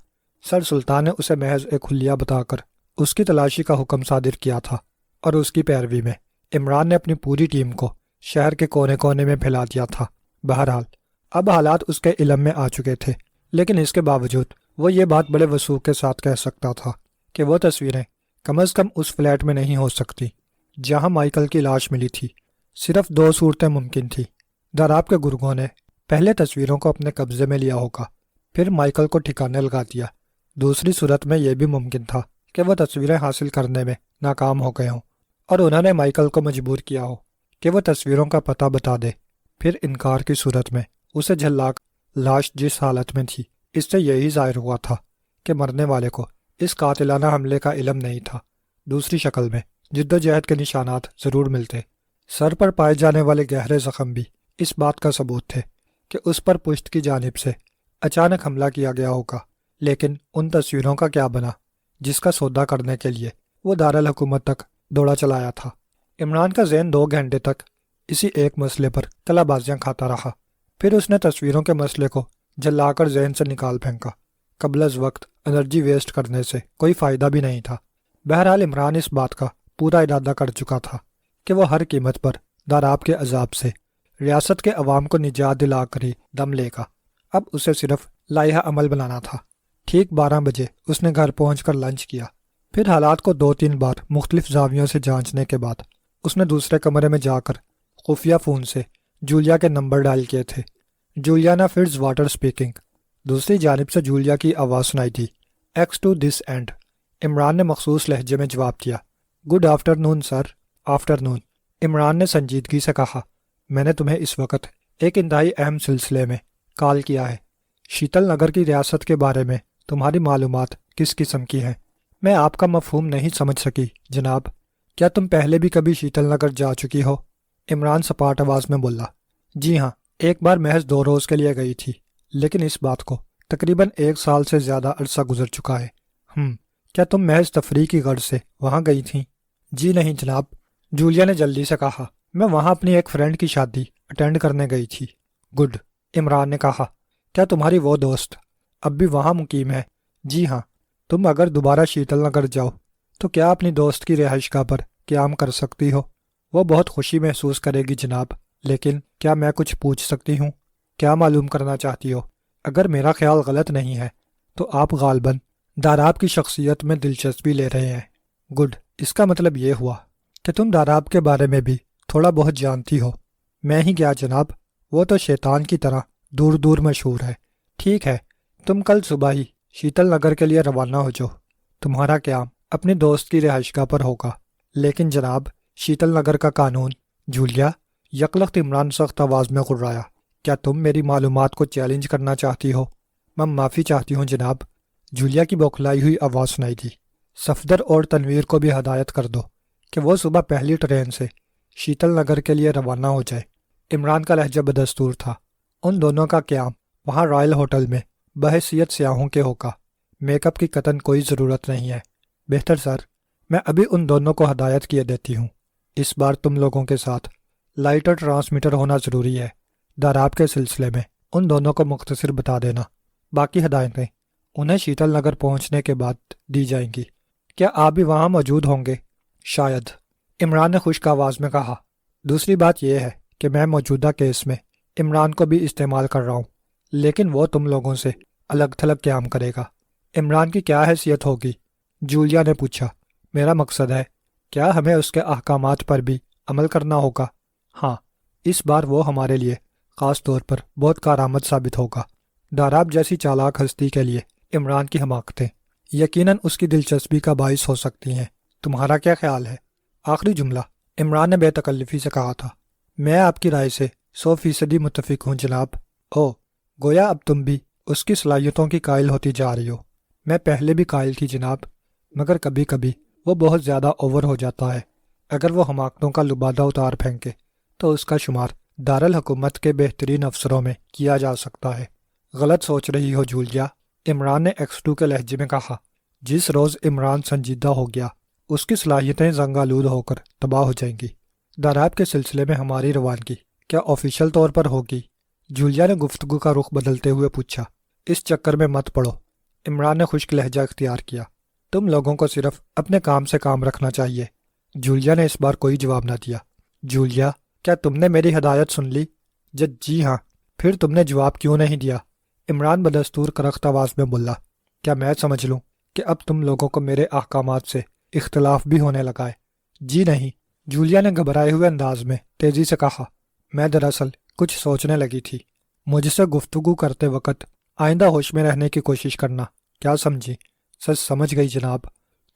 S1: سر سلطان نے اسے محض ایک حلیہ بتا کر اس کی تلاشی کا حکم صادر کیا تھا، اور اس کی پیروی میں عمران نے اپنی پوری ٹیم کو شہر کے کونے کونے میں پھیلا دیا تھا۔ بہرحال اب حالات اس کے علم میں آ چکے تھے، لیکن اس کے باوجود وہ یہ بات بڑے وثوق کے ساتھ کہہ سکتا تھا کہ وہ تصویریں کم از کم اس فلیٹ میں نہیں ہو سکتی جہاں مائیکل کی لاش ملی تھی۔ صرف 2 صورتیں ممکن تھیں۔ داراب کے گرگوں نے پہلے تصویروں کو اپنے قبضے میں لیا ہوگا، پھر مائیکل کو ٹھکانے لگا دیا۔ دوسری صورت میں یہ بھی ممکن تھا کہ وہ تصویریں حاصل کرنے میں ناکام ہو گئے ہوں، اور انہوں نے مائیکل کو مجبور کیا ہو کہ وہ تصویروں کا پتہ بتا دے۔ پھر انکار کی صورت میں اسے جھلا کر لاش جس حالت میں تھی اس سے یہی ظاہر ہوا تھا کہ مرنے والے کو اس قاتلانہ حملے کا علم نہیں تھا۔ دوسری شکل میں جدوجہد کے نشانات ضرور ملتے۔ سر پر پائے جانے والے گہرے زخم بھی اس بات کا ثبوت تھے کہ اس پر پشت کی جانب سے اچانک حملہ کیا گیا ہوگا۔ لیکن ان تصویروں کا کیا بنا جس کا سودا کرنے کے لیے وہ دارالحکومت تک دوڑا چلایا تھا؟ عمران کا ذہن 2 گھنٹے تک اسی ایک مسئلے پر کلا بازیاں کھاتا رہا۔ پھر اس نے تصویروں کے مسئلے کو جلا کر ذہن سے نکال پھینکا۔ قبل از وقت انرجی ویسٹ کرنے سے کوئی فائدہ بھی نہیں تھا۔ بہرحال عمران اس بات کا پورا ارادہ کر چکا تھا کہ وہ ہر قیمت پر داراب کے عذاب سے ریاست کے عوام کو نجات دلا کر ہی دم لے گا۔ اب اسے صرف لائحہ عمل بنانا تھا۔ ٹھیک 12 بجے اس نے گھر پہنچ کر لنچ کیا۔ پھر حالات کو 2-3 بار مختلف زاویوں سے جانچنے کے بعد اس نے دوسرے کمرے میں جا کر خفیہ فون سے جولیا کے نمبر ڈائل کیے تھے۔ جولیانا فٹز واٹر اسپیکنگ۔ دوسری جانب سے جولیا کی آواز سنائی دی۔ X two this end. Imran نے مخصوص لہجے میں جواب دیا۔ Good afternoon sir. Afternoon. Imran نے سنجیدگی سے کہا، میں نے تمہیں اس وقت ایک انتہائی اہم سلسلے میں کال کیا ہے۔ شیتل نگر کی ریاست کے بارے میں تمہاری معلومات کس قسم کی ہیں؟ میں آپ کا مفہوم نہیں سمجھ سکی جناب۔ کیا تم پہلے بھی کبھی شیتل نگر جا چکی ہو؟ عمران سپاٹ آواز میں بولا۔ جی ہاں، ایک بار محض 2 روز کے لیے گئی تھی، لیکن اس بات کو تقریباً 1 سال سے زیادہ عرصہ گزر چکا ہے۔ کیا تم محض تفریح کی غرض سے وہاں گئی تھیں؟ جی نہیں جناب، جولیا نے جلدی سے کہا۔ میں وہاں اپنی ایک فرینڈ کی شادی اٹینڈ کرنے گئی تھی۔ گڈ، عمران نے کہا۔ کیا تمہاری وہ دوست اب بھی وہاں مقیم ہے؟ جی ہاں۔ تم اگر دوبارہ شیتل نگر جاؤ تو کیا اپنی دوست کی رہائش گاہ پر قیام کر سکتی ہو؟ وہ بہت خوشی محسوس کرے گی جناب، لیکن کیا میں کچھ پوچھ سکتی ہوں؟ کیا معلوم کرنا چاہتی ہو؟ اگر میرا خیال غلط نہیں ہے تو آپ غالباً داراب کی شخصیت میں دلچسپی لے رہے ہیں۔ گڈ، اس کا مطلب یہ ہوا کہ تم داراب کے بارے میں بھی تھوڑا بہت جانتی ہو۔ میں ہی کیا جناب، وہ تو شیطان کی طرح دور دور مشہور ہے۔ ٹھیک ہے، تم کل صبح ہی شیتل نگر کے لیے روانہ ہو جاؤ۔ تمہارا قیام اپنی دوست کی رہائش گاہ پر ہوگا۔ لیکن جناب، شیتل نگر کا قانون۔ جولیا، یکلخت عمران سخت آواز میں غرایا، کیا تم میری معلومات کو چیلنج کرنا چاہتی ہو؟ میں معافی چاہتی ہوں جناب، جولیا کی بوکھلائی ہوئی آواز سنائی دی۔ صفدر اور تنویر کو بھی ہدایت کر دو کہ وہ صبح پہلی ٹرین سے شیتل نگر کے لیے روانہ ہو جائے۔ عمران کا لہجہ بدستور تھا۔ ان دونوں کا قیام وہاں رائل ہوٹل میں بحیثیت سیاحوں کے ہوگا۔ میک اپ کی قطعاً کوئی ضرورت نہیں ہے۔ بہتر سر، میں ابھی ان دونوں کو ہدایت کیے دیتی ہوں۔ اس بار تم لوگوں کے ساتھ لائٹر ٹرانسمیٹر ہونا ضروری ہے۔ داراب کے سلسلے میں ان دونوں کو مختصر بتا دینا۔ باقی ہدایتیں انہیں شیتل نگر پہنچنے کے بعد دی جائیں گی۔ کیا آپ بھی وہاں موجود ہوں گے؟ شاید، عمران نے خشک آواز میں کہا۔ دوسری بات یہ ہے کہ میں موجودہ کیس میں عمران کو بھی استعمال کر رہا ہوں، لیکن وہ تم لوگوں سے الگ تھلگ قیام کرے گا۔ عمران کی کیا حیثیت ہوگی؟ جولیا نے پوچھا۔ میرا مقصد ہے، کیا ہمیں اس کے احکامات پر بھی عمل کرنا ہوگا؟ ہاں، اس بار وہ ہمارے لیے خاص طور پر بہت کارآمد ثابت ہوگا۔ داراب جیسی چالاک ہستی کے لیے عمران کی حماقتیں یقیناً اس کی دلچسپی کا باعث ہو سکتی ہیں۔ تمہارا کیا خیال ہے؟ آخری جملہ عمران نے بے تکلفی سے کہا تھا۔ میں آپ کی رائے سے 100% متفق ہوں جناب۔ گویا اب تم بھی اس کی صلاحیتوں کی قائل ہوتی جا رہی ہو۔ میں پہلے بھی قائل تھی جناب، مگر کبھی کبھی وہ بہت زیادہ اوور ہو جاتا ہے۔ اگر وہ حماقتوں کا لبادہ اتار پھینکے تو اس کا شمار دارالحکومت کے بہترین افسروں میں کیا جا سکتا ہے۔ غلط سوچ رہی ہو جولیا، عمران نے X2 کے لہجے میں کہا۔ جس روز عمران سنجیدہ ہو گیا اس کی صلاحیتیں زنگالود ہو کر تباہ ہو جائیں گی۔ داراب کے سلسلے میں ہماری روانگی کیا آفیشل طور پر ہوگی؟ جولیا نے گفتگو کا رخ بدلتے ہوئے پوچھا۔ اس چکر میں مت پڑو، عمران نے خشک لہجہ اختیار کیا۔ تم لوگوں کو صرف اپنے کام سے کام رکھنا چاہیے۔ جولیا نے اس بار کوئی جواب نہ دیا۔ جولیا، کیا تم نے میری ہدایت سن لی؟ جی ہاں۔ پھر تم نے جواب کیوں نہیں دیا؟ عمران بدستور کرخت آواز میں بولا۔ کیا میں سمجھ لوں کہ اب تم لوگوں کو میرے احکامات سے اختلاف بھی ہونے لگا ہے؟ جی نہیں، جولیا نے گھبرائے ہوئے انداز میں تیزی سے کہا۔ میں دراصل کچھ سوچنے لگی تھی۔ مجھ سے گفتگو کرتے وقت آئندہ ہوش میں رہنے کی کوشش کرنا، کیا سمجھی؟ سچ سمجھ گئی جناب۔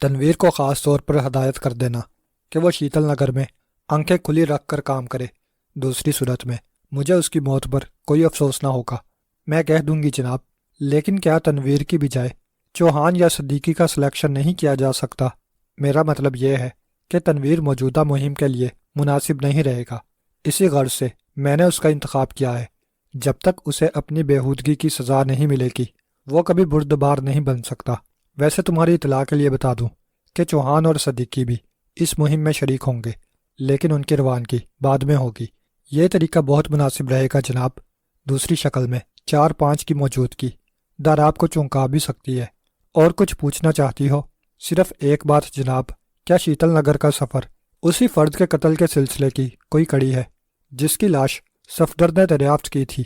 S1: تنویر کو خاص طور پر ہدایت کر دینا کہ وہ شیتل نگر میں آنکھیں کھلی رکھ کر کام کرے۔ دوسری صورت میں مجھے اس کی موت پر کوئی افسوس نہ ہوگا۔ میں کہہ دوں گی جناب، لیکن کیا تنویر کی بجائے چوہان یا صدیقی کا سلیکشن نہیں کیا جا سکتا؟ میرا مطلب یہ ہے کہ تنویر موجودہ مہم کے لیے مناسب نہیں رہے گا۔ اسی غرض سے میں نے اس کا انتخاب کیا ہے۔ جب تک اسے اپنی بےہودگی کی سزا نہیں ملے گی وہ کبھی بردبار نہیں بن سکتا۔ ویسے تمہاری اطلاع کے لیے بتا دوں کہ چوہان اور صدیقی بھی اس مہم میں شریک ہوں گے، لیکن ان کی روانگی بعد میں ہوگی۔ یہ طریقہ بہت مناسب رہے گا جناب۔ دوسری شکل میں 4-5 کی موجودگی در آپ کو چونکا بھی سکتی ہے۔ اور کچھ پوچھنا چاہتی ہو؟ صرف ایک بات جناب، کیا شیتل نگر کا سفر اسی فرد کے قتل کے سلسلے کی کوئی کڑی ہے جس کی لاش صفدر نے دریافت کی تھی؟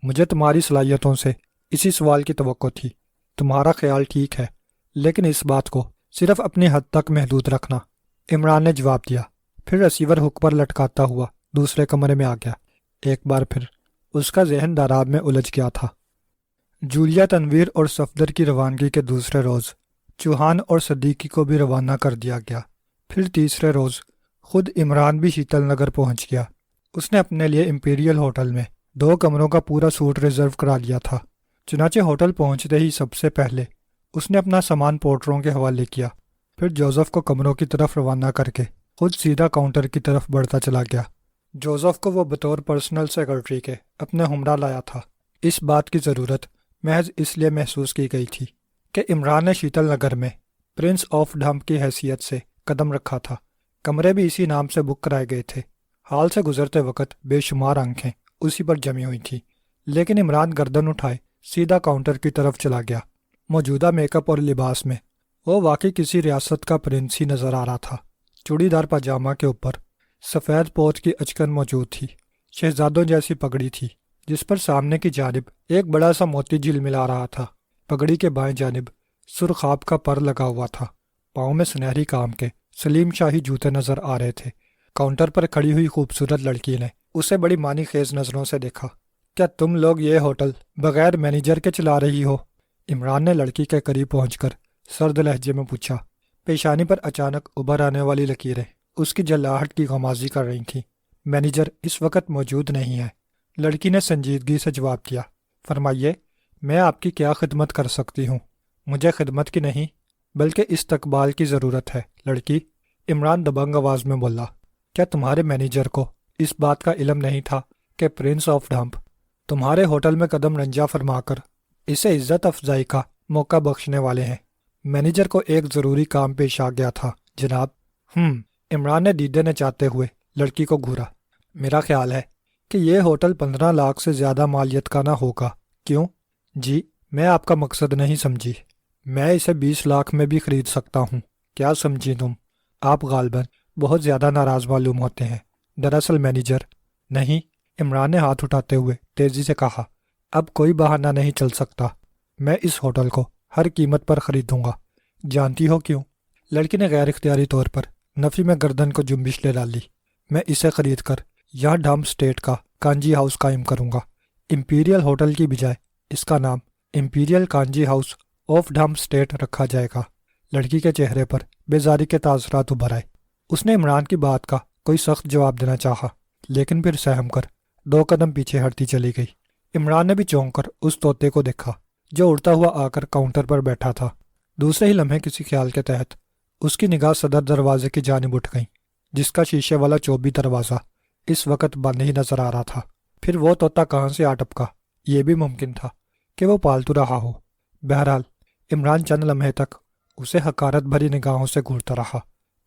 S1: مجھے تمہاری صلاحیتوں سے اسی سوال کی توقع تھی۔ تمہارا خیال ٹھیک ہے، لیکن اس بات کو صرف اپنی حد تک محدود رکھنا۔ عمران نے جواب دیا، پھر ریسیور ہک پر لٹکاتا ہوا دوسرے کمرے میں آ گیا۔ ایک بار پھر اس کا ذہن داراب میں الجھ گیا تھا۔ جولیا، تنویر اور صفدر کی روانگی کے دوسرے روز چوہان اور صدیقی کو بھی روانہ کر دیا گیا۔ پھر تیسرے روز خود عمران بھی شیتل نگر پہنچ گیا۔ اس نے اپنے لیے امپیریل ہوٹل میں 2 کمروں کا پورا سوٹ ریزرو کرا لیا تھا۔ چنانچہ ہوٹل پہنچتے ہی سب سے پہلے اس نے اپنا سامان پورٹروں کے حوالے کیا، پھر جوزف کو کمروں کی طرف روانہ کر کے خود سیدھا کاؤنٹر کی طرف بڑھتا چلا گیا۔ جوزف کو وہ بطور پرسنل سیکرٹری کے اپنے ہمراہ لایا تھا۔ اس بات کی ضرورت محض اس لیے محسوس کی گئی تھی کہ عمران نے شیتل نگر میں پرنس آف ڈھمپ کی حیثیت سے قدم رکھا تھا۔ کمرے بھی اسی نام سے بک کرائے گئے تھے۔ حال سے گزرتے وقت بے شمار آنکھیں اسی پر جمی ہوئی تھیں، لیکن عمران گردن اٹھائے سیدھا کاؤنٹر کی طرف چلا گیا۔ موجودہ میک اپ اور لباس میں وہ واقعی کسی ریاست کا پرنس ہی نظر آ رہا تھا۔ چوڑی دار پاجامہ کے اوپر سفید پوت کی اچکن موجود تھی، شہزادوں جیسی پگڑی تھی جس پر سامنے کی جانب ایک بڑا سا موتی جھلملا رہا تھا۔ پگڑی کے بائیں جانب سرخاب کا پر لگا ہوا تھا۔ پاؤں میں سنہری کام کے سلیم شاہی جوتے نظر آ رہے تھے۔ کاؤنٹر پر کھڑی ہوئی خوبصورت لڑکی نے اسے بڑی معنی خیز نظروں سے دیکھا۔ کیا تم لوگ یہ ہوٹل بغیر مینیجر کے چلا رہی ہو؟ عمران نے لڑکی کے قریب پہنچ کر سرد لہجے میں پوچھا۔ پیشانی پر اچانک ابھر آنے والی لکیریں اس کی جلاہٹ کی غمازی کر رہی تھیں۔ مینیجر اس وقت موجود نہیں ہے، لڑکی نے سنجیدگی سے جواب دیا۔ فرمائیے، میں آپ کی کیا خدمت کر سکتی ہوں؟ مجھے خدمت کی نہیں بلکہ استقبال کی ضرورت ہے لڑکی، عمران دبنگ آواز میں بولا۔ کیا تمہارے مینیجر کو اس بات کا علم نہیں تھا کہ پرنس آف ڈھمپ تمہارے ہوٹل میں قدم رنجا فرما کر اسے عزت افزائی کا موقع بخشنے والے ہیں؟ مینیجر کو ایک ضروری کام پیش آ گیا تھا جناب۔ عمران نے دیدے نے چاہتے ہوئے لڑکی کو گھورا۔ میرا خیال ہے کہ یہ ہوٹل 15 لاکھ سے زیادہ مالیت کا نہ ہوگا۔ کیوں؟ جی، میں آپ کا مقصد نہیں سمجھی۔ میں اسے 20 لاکھ میں بھی خرید سکتا ہوں۔ کیا سمجھی تم؟ آپ غالباً بہت زیادہ ناراض معلوم ہوتے ہیں۔ دراصل مینیجر نہیں، عمران نے ہاتھ اٹھاتے ہوئے تیزی سے کہا، اب کوئی بہانہ نہیں چل سکتا۔ میں اس ہوٹل کو ہر قیمت پر خریدوں گا۔ جانتی ہو کیوں؟ لڑکی نے غیر اختیاری طور پر نفی میں گردن کو جنبش لے ڈالی۔ میں اسے خرید کر یہاں ڈھمپ اسٹیٹ کا کانجی ہاؤس قائم کروں گا۔ امپیریل ہوٹل کی بجائے اس کا نام imperial kanji house of Dhamp state رکھا جائے گا۔ لڑکی کے چہرے پر بیزاری کے تاثرات ابھر آئے۔ اس نے عمران کی بات کا کوئی سخت جواب دینا چاہا، لیکن پھر سہم کر 2 قدم پیچھے ہٹتی چلی گئی۔ عمران نے بھی چونک کر اس طوطے کو دیکھا جو اڑتا ہوا آ کر کاؤنٹر پر بیٹھا تھا۔ دوسرے ہی لمحے کسی خیال کے تحت اس کی نگاہ صدر دروازے کی جانب اٹھ گئی، جس کا شیشے والا چوبی دروازہ اس وقت بند ہی نظر آ رہا تھا۔ پھر وہ طوطا کہاں سے آ ٹپکا؟ یہ بھی ممکن تھا کہ وہ پالتو رہا ہو۔ بہرحال عمران چند لمحے تک اسے حقارت بھری نگاہوں سے گھورتا رہا،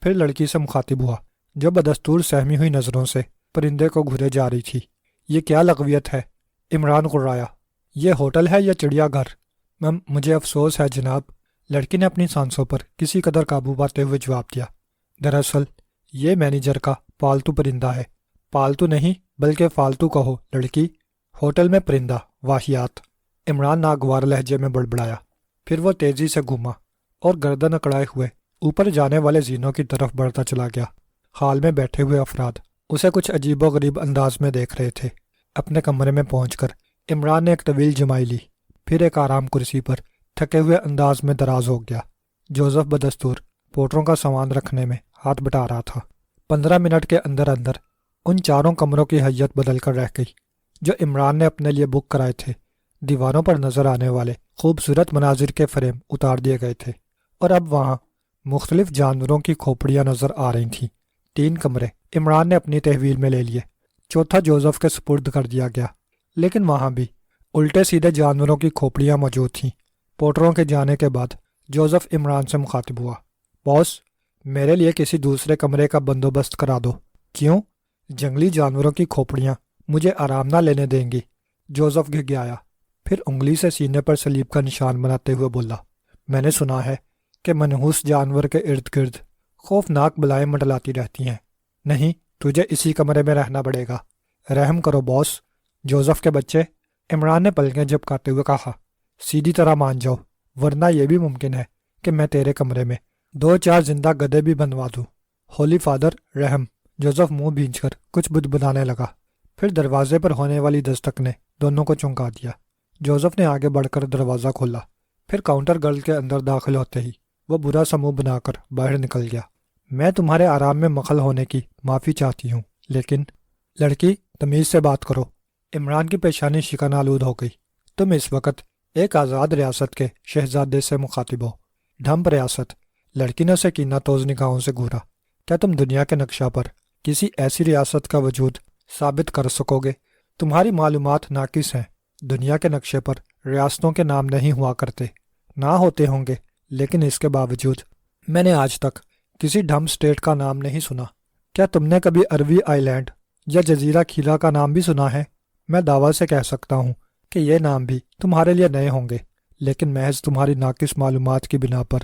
S1: پھر لڑکی سے مخاطب ہوا جو بدستور سہمی ہوئی نظروں سے پرندے کو گھورے جا رہی تھی۔ یہ کیا لغویت ہے؟ عمران غرایا۔ یہ ہوٹل ہے یا چڑیا گھر؟ مجھے افسوس ہے جناب، لڑکی نے اپنی سانسوں پر کسی قدر قابو پاتے ہوئے جواب دیا۔ دراصل یہ مینیجر کا پالتو پرندہ ہے۔ پالتو نہیں بلکہ فالتو کہو لڑکی۔ ہوٹل میں پرندہ، واہیات! عمران ناگوار لہجے میں بڑبڑایا۔ پھر وہ تیزی سے گھوما اور گردن اکڑائے ہوئے اوپر جانے والے زینوں کی طرف بڑھتا چلا گیا۔ ہال میں بیٹھے ہوئے افراد اسے کچھ عجیب و غریب انداز میں دیکھ رہے تھے۔ اپنے کمرے میں پہنچ کر عمران نے ایک طویل جمائی لی، پھر ایک آرام کرسی پر تھکے ہوئے انداز میں دراز ہو گیا۔ جوزف بدستور پورٹروں کا سامان رکھنے میں ہاتھ بٹا رہا تھا۔ 15 منٹ کے اندر اندر ان چاروں کمروں کی حیت بدل کر رہ گئی جو عمران نے اپنے لیے بک کرائے تھے۔ دیواروں پر نظر آنے والے خوبصورت مناظر کے فریم اتار دیے گئے تھے اور اب وہاں مختلف جانوروں کی کھوپڑیاں نظر آ رہی تھیں۔ 3 کمرے عمران نے اپنی تحویل میں لے لیے، چوتھا جوزف کے سپرد کر دیا گیا، لیکن وہاں بھی الٹے سیدھے جانوروں کی کھوپڑیاں موجود تھیں۔ پورٹروں کے جانے کے بعد جوزف عمران سے مخاطب ہوا، باس، میرے لیے کسی دوسرے کمرے کا بندوبست کرا دو۔ کیوں؟ جنگلی جانوروں کی کھوپڑیاں مجھے آرام نہ لینے دیں گی۔ جوزف گھگیایا، پھر انگلی سے سینے پر سلیب کا نشان بناتے ہوئے بولا، میں نے سنا ہے کہ منحوس جانور کے ارد گرد خوفناک بلائیں منڈلاتی رہتی ہیں۔ نہیں، تجھے اسی کمرے میں رہنا پڑے گا۔ رحم کرو باس، جوزف کے بچے، عمران نے پلکیں جھپکاتے ہوئے کہا، سیدھی طرح مان جاؤ، ورنہ یہ بھی ممکن ہے کہ میں تیرے کمرے میں 2-4 زندہ گدھے بھی بنوا دوں۔ ہولی فادر، رحم۔ جوزف منہ بھینچ کر کچھ بدبدانے لگا، پھر دروازے پر ہونے والی دستک نے دونوں کو چونکا دیا۔ جوزف نے آگے بڑھ کر دروازہ کھولا، پھر کاؤنٹر گرل کے اندر داخل ہوتے ہی وہ برا سا منہ بنا کر باہر نکل گیا۔ میں تمہارے آرام میں مخل ہونے کی معافی چاہتی ہوں، لیکن لڑکی، تمیز سے بات کرو۔ عمران کی پیشانی شکن آلود ہو گئی۔ تم اس وقت ایک آزاد ریاست کے شہزادے سے مخاطب ہو، ڈھمپ ریاست۔ لڑکی نے اسے کینہ توز نگاہوں سے گھورا۔ کیا تم دنیا کے نقشہ پر کسی ایسی ریاست کا وجود ثابت کر سکو گے؟ تمہاری معلومات ناقص ہیں۔ دنیا کے نقشے پر ریاستوں کے نام نہیں ہوا کرتے، نہ ہوتے ہوں گے، لیکن اس کے باوجود میں نے آج تک کسی ڈھمپ اسٹیٹ کا نام نہیں سنا۔ کیا تم نے کبھی اروی آئی لینڈ یا جزیرہ کھیلا کا نام بھی سنا ہے؟ میں دعویٰ سے کہہ سکتا ہوں کہ یہ نام بھی تمہارے لیے نئے ہوں گے، لیکن محض تمہاری ناقص معلومات کی بنا پر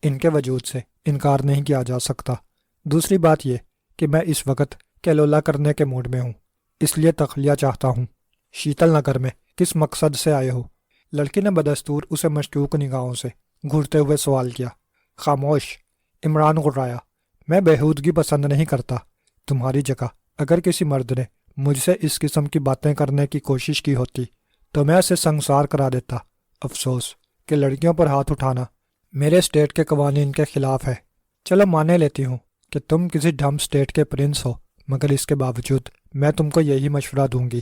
S1: ان کے وجود سے انکار نہیں کیا جا سکتا۔ دوسری بات یہ کہ میں اس وقت کیلولا کرنے کے موڈ میں ہوں، اس لیے تخلیہ چاہتا ہوں۔ شیتل نگر میں کس مقصد سے آئے ہو؟ لڑکی نے بدستور اسے مشکوک نگاہوں سے گھورتے ہوئے سوال کیا۔ خاموش، عمران غرایا، میں بےہودگی پسند نہیں کرتا۔ تمہاری جگہ اگر کسی مرد نے مجھ سے اس قسم کی باتیں کرنے کی کوشش کی ہوتی تو میں اسے سنسار کرا دیتا۔ افسوس کہ لڑکیوں پر ہاتھ اٹھانا میرے اسٹیٹ کے قوانین کے خلاف ہے۔ چلو مانے لیتی ہوں کہ تم کسی ڈھمپ اسٹیٹ کے پرنس ہو، مگر اس کے باوجود میں تم کو یہی مشورہ دوں گی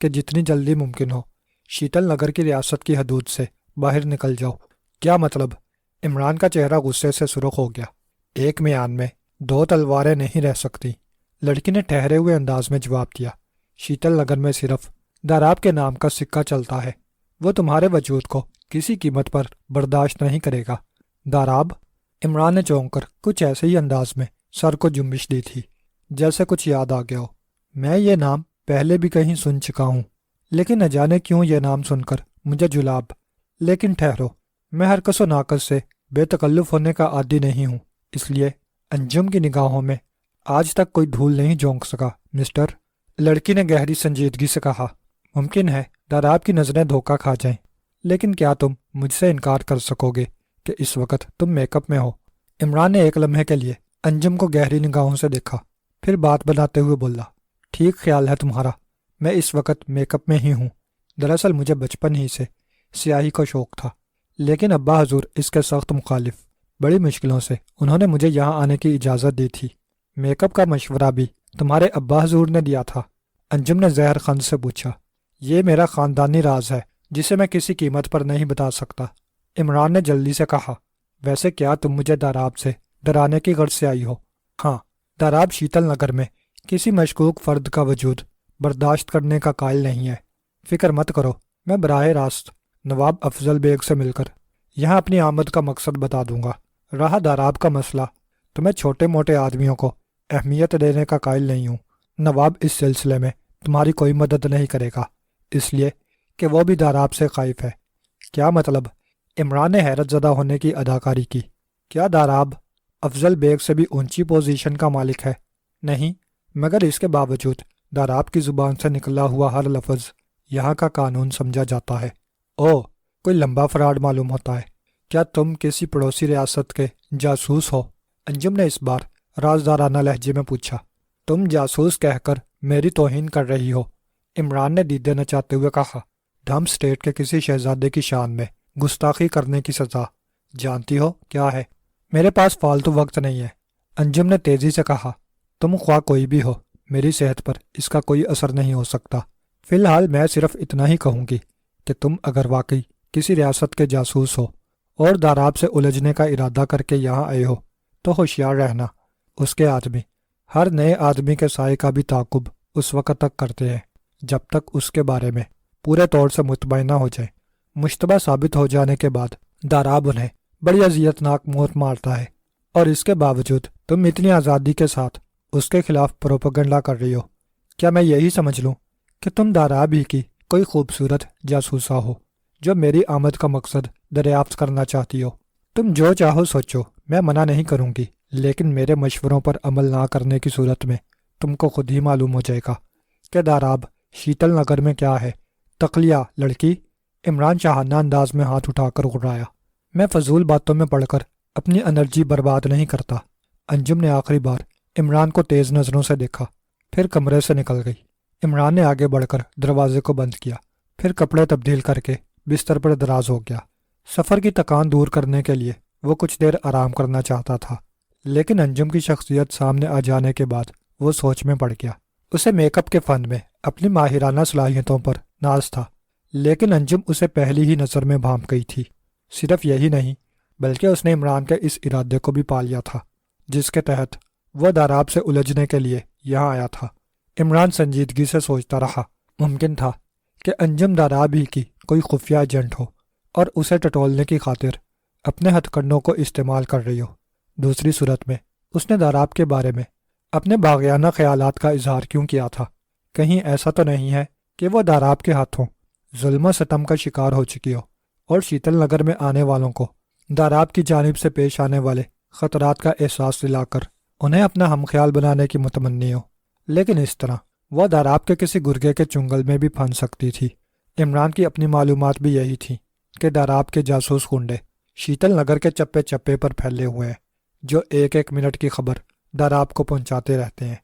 S1: کہ جتنی جلدی ممکن ہو شیتل نگر کی ریاست کی حدود سے باہر نکل جاؤ۔ کیا مطلب؟ عمران کا چہرہ غصے سے سرخ ہو گیا۔ ایک میان میں 2 تلواریں نہیں رہ سکتی، لڑکی نے ٹھہرے ہوئے انداز میں جواب دیا۔ شیتل نگر میں صرف داراب کے نام کا سکہ چلتا ہے، وہ تمہارے وجود کو کسی قیمت پر برداشت نہیں کرے گا۔ داراب؟ عمران نے چونک کر کچھ ایسے ہی انداز میں سر کو جنبش دی تھی جیسے کچھ یاد آ گیا ہو۔ میں یہ نام پہلے بھی کہیں سن چکا ہوں، لیکن نہ جانے کیوں یہ نام سن کر مجھے جلاب۔ لیکن ٹھہرو، میں ہر کس و ناقص سے بے تکلف ہونے کا عادی نہیں ہوں، اس لیے انجم کی نگاہوں میں آج تک کوئی دھول نہیں جھونک سکا۔ مسٹر، لڑکی نے گہری سنجیدگی سے کہا، ممکن ہے داراب کی نظریں دھوکہ کھا جائیں، لیکن کیا تم مجھ سے انکار کر سکو گے کہ اس وقت تم میک اپ میں ہو؟ عمران نے ایک لمحے کے لیے انجم کو گہری نگاہوں سے دیکھا، پھر بات بناتے ہوئے بولا، ٹھیک خیال ہے تمہارا، میں اس وقت میک اپ میں ہی ہوں۔ دراصل مجھے بچپن ہی سے سیاہی کا شوق تھا، لیکن ابا حضور اس کے سخت مخالف۔ بڑی مشکلوں سے انہوں نے مجھے یہاں آنے کی اجازت دی تھی۔ میک اپ کا مشورہ بھی تمہارے ابا حضور نے دیا تھا؟ انجم نے زہر خند سے پوچھا۔ یہ میرا خاندانی راز ہے جسے میں کسی قیمت پر نہیں بتا سکتا۔ عمران نے جلدی سے کہا، ویسے کیا تم مجھے داراب سے ڈرانے کی غرض سے آئی ہو؟ ہاں، داراب شیتل نگر میں کسی مشکوک فرد کا وجود برداشت کرنے کا قائل نہیں ہے۔ فکر مت کرو، میں براہ راست نواب افضل بیگ سے مل کر یہاں اپنی آمد کا مقصد بتا دوں گا۔ رہا داراب کا مسئلہ، تو میں چھوٹے موٹے آدمیوں کو اہمیت دینے کا قائل نہیں ہوں۔ نواب اس سلسلے میں تمہاری کوئی مدد نہیں کرے گا، اس لیے کہ وہ بھی داراب سے خائف ہے۔ کیا مطلب؟ عمران نے حیرت زدہ ہونے کی اداکاری کی۔ کیا داراب افضل بیگ سے بھی اونچی پوزیشن کا مالک ہے؟ نہیں، مگر اس کے باوجود داراب کی زبان سے نکلا ہوا ہر لفظ یہاں کا قانون سمجھا جاتا ہے۔ اوہ، کوئی لمبا فراڈ معلوم ہوتا ہے۔ کیا تم کسی پڑوسی ریاست کے جاسوس ہو؟ انجم نے اس بار رازدارانہ لہجے میں پوچھا۔ تم جاسوس کہہ کر میری توہین کر رہی ہو، عمران نے دیدے نچاتے ہوئے کہا۔ ڈھمپ اسٹیٹ کے کسی شہزادے کی شان میں گستاخی کرنے کی سزا جانتی ہو کیا ہے؟ میرے پاس فالتو وقت نہیں ہے، انجم نے تیزی سے کہا۔ تم خواہ کوئی بھی ہو، میری صحت پر اس کا کوئی اثر نہیں ہو سکتا۔ فی الحال میں صرف اتنا ہی کہوں گی کہ تم اگر واقعی کسی ریاست کے جاسوس ہو اور داراب سے الجھنے کا ارادہ کر کے یہاں آئے ہو تو ہوشیار رہنا۔ اس کے آدمی ہر نئے آدمی کے سائے کا بھی تعاقب اس وقت تک کرتے ہیں جب تک اس کے بارے میں پورے طور سے مطمئن نہ ہو جائے۔ مشتبہ ثابت ہو جانے کے بعد داراب انہیں بڑی اذیتناک موت مارتا ہے، اور اس کے باوجود تم اتنی آزادی کے ساتھ اس کے خلاف پروپیگنڈا کر رہی ہو۔ کیا میں یہی سمجھ لوں کہ تم داراب ہی کی کوئی خوبصورت جاسوسا ہو جو میری آمد کا مقصد دریافت کرنا چاہتی ہو؟ تم جو چاہو سوچو، میں منع نہیں کروں گی، لیکن میرے مشوروں پر عمل نہ کرنے کی صورت میں تم کو خود ہی معلوم ہو جائے گا کہ داراب شیتل نگر میں کیا ہے۔ تقلیہ لڑکی؟ عمران شاہانہ انداز میں ہاتھ اٹھا کر غرایا۔ میں فضول باتوں میں پڑھ کر اپنی انرجی برباد نہیں کرتا۔ انجم نے آخری بار عمران کو تیز نظروں سے دیکھا، پھر کمرے سے نکل گئی۔ عمران نے آگے بڑھ کر دروازے کو بند کیا، پھر کپڑے تبدیل کر کے بستر پر دراز ہو گیا۔ سفر کی تکان دور کرنے کے لیے وہ کچھ دیر آرام کرنا چاہتا تھا، لیکن انجم کی شخصیت سامنے آ جانے کے بعد وہ سوچ میں پڑ گیا۔ اسے میک اپ کے فن میں اپنی ماہرانہ صلاحیتوں پر ناز تھا، لیکن انجم اسے پہلی ہی نظر میں بھانپ گئی تھی۔ صرف یہی نہیں بلکہ اس نے عمران کے اس ارادے کو بھی پا لیا تھا جس کے تحت وہ داراب سے الجھنے کے لیے یہاں آیا تھا۔ عمران سنجیدگی سے سوچتا رہا، ممکن تھا کہ انجم داراب ہی کی کوئی خفیہ ایجنٹ ہو اور اسے ٹٹولنے کی خاطر اپنے ہتھ کنڈوں کو استعمال کر رہی ہو۔ دوسری صورت میں اس نے داراب کے بارے میں اپنے باغیانہ خیالات کا اظہار کیوں کیا تھا؟ کہیں ایسا تو نہیں ہے کہ وہ داراب کے ہاتھوں ظلم و ستم کا شکار ہو چکی ہو اور شیتل نگر میں آنے والوں کو داراب کی جانب سے پیش آنے والے خطرات کا احساس دلا کر انہیں اپنا ہم خیال بنانے کی متمنی ہو؟ لیکن اس طرح وہ داراب کے کسی گرگے کے چنگل میں بھی پھنس سکتی تھی۔ عمران کی اپنی معلومات بھی یہی تھیں کہ داراب کے جاسوس کنڈے شیتل نگر کے چپے چپے پر پھیلے ہوئے ہیں جو ایک ایک منٹ کی خبر داراب کو پہنچاتے رہتے ہیں۔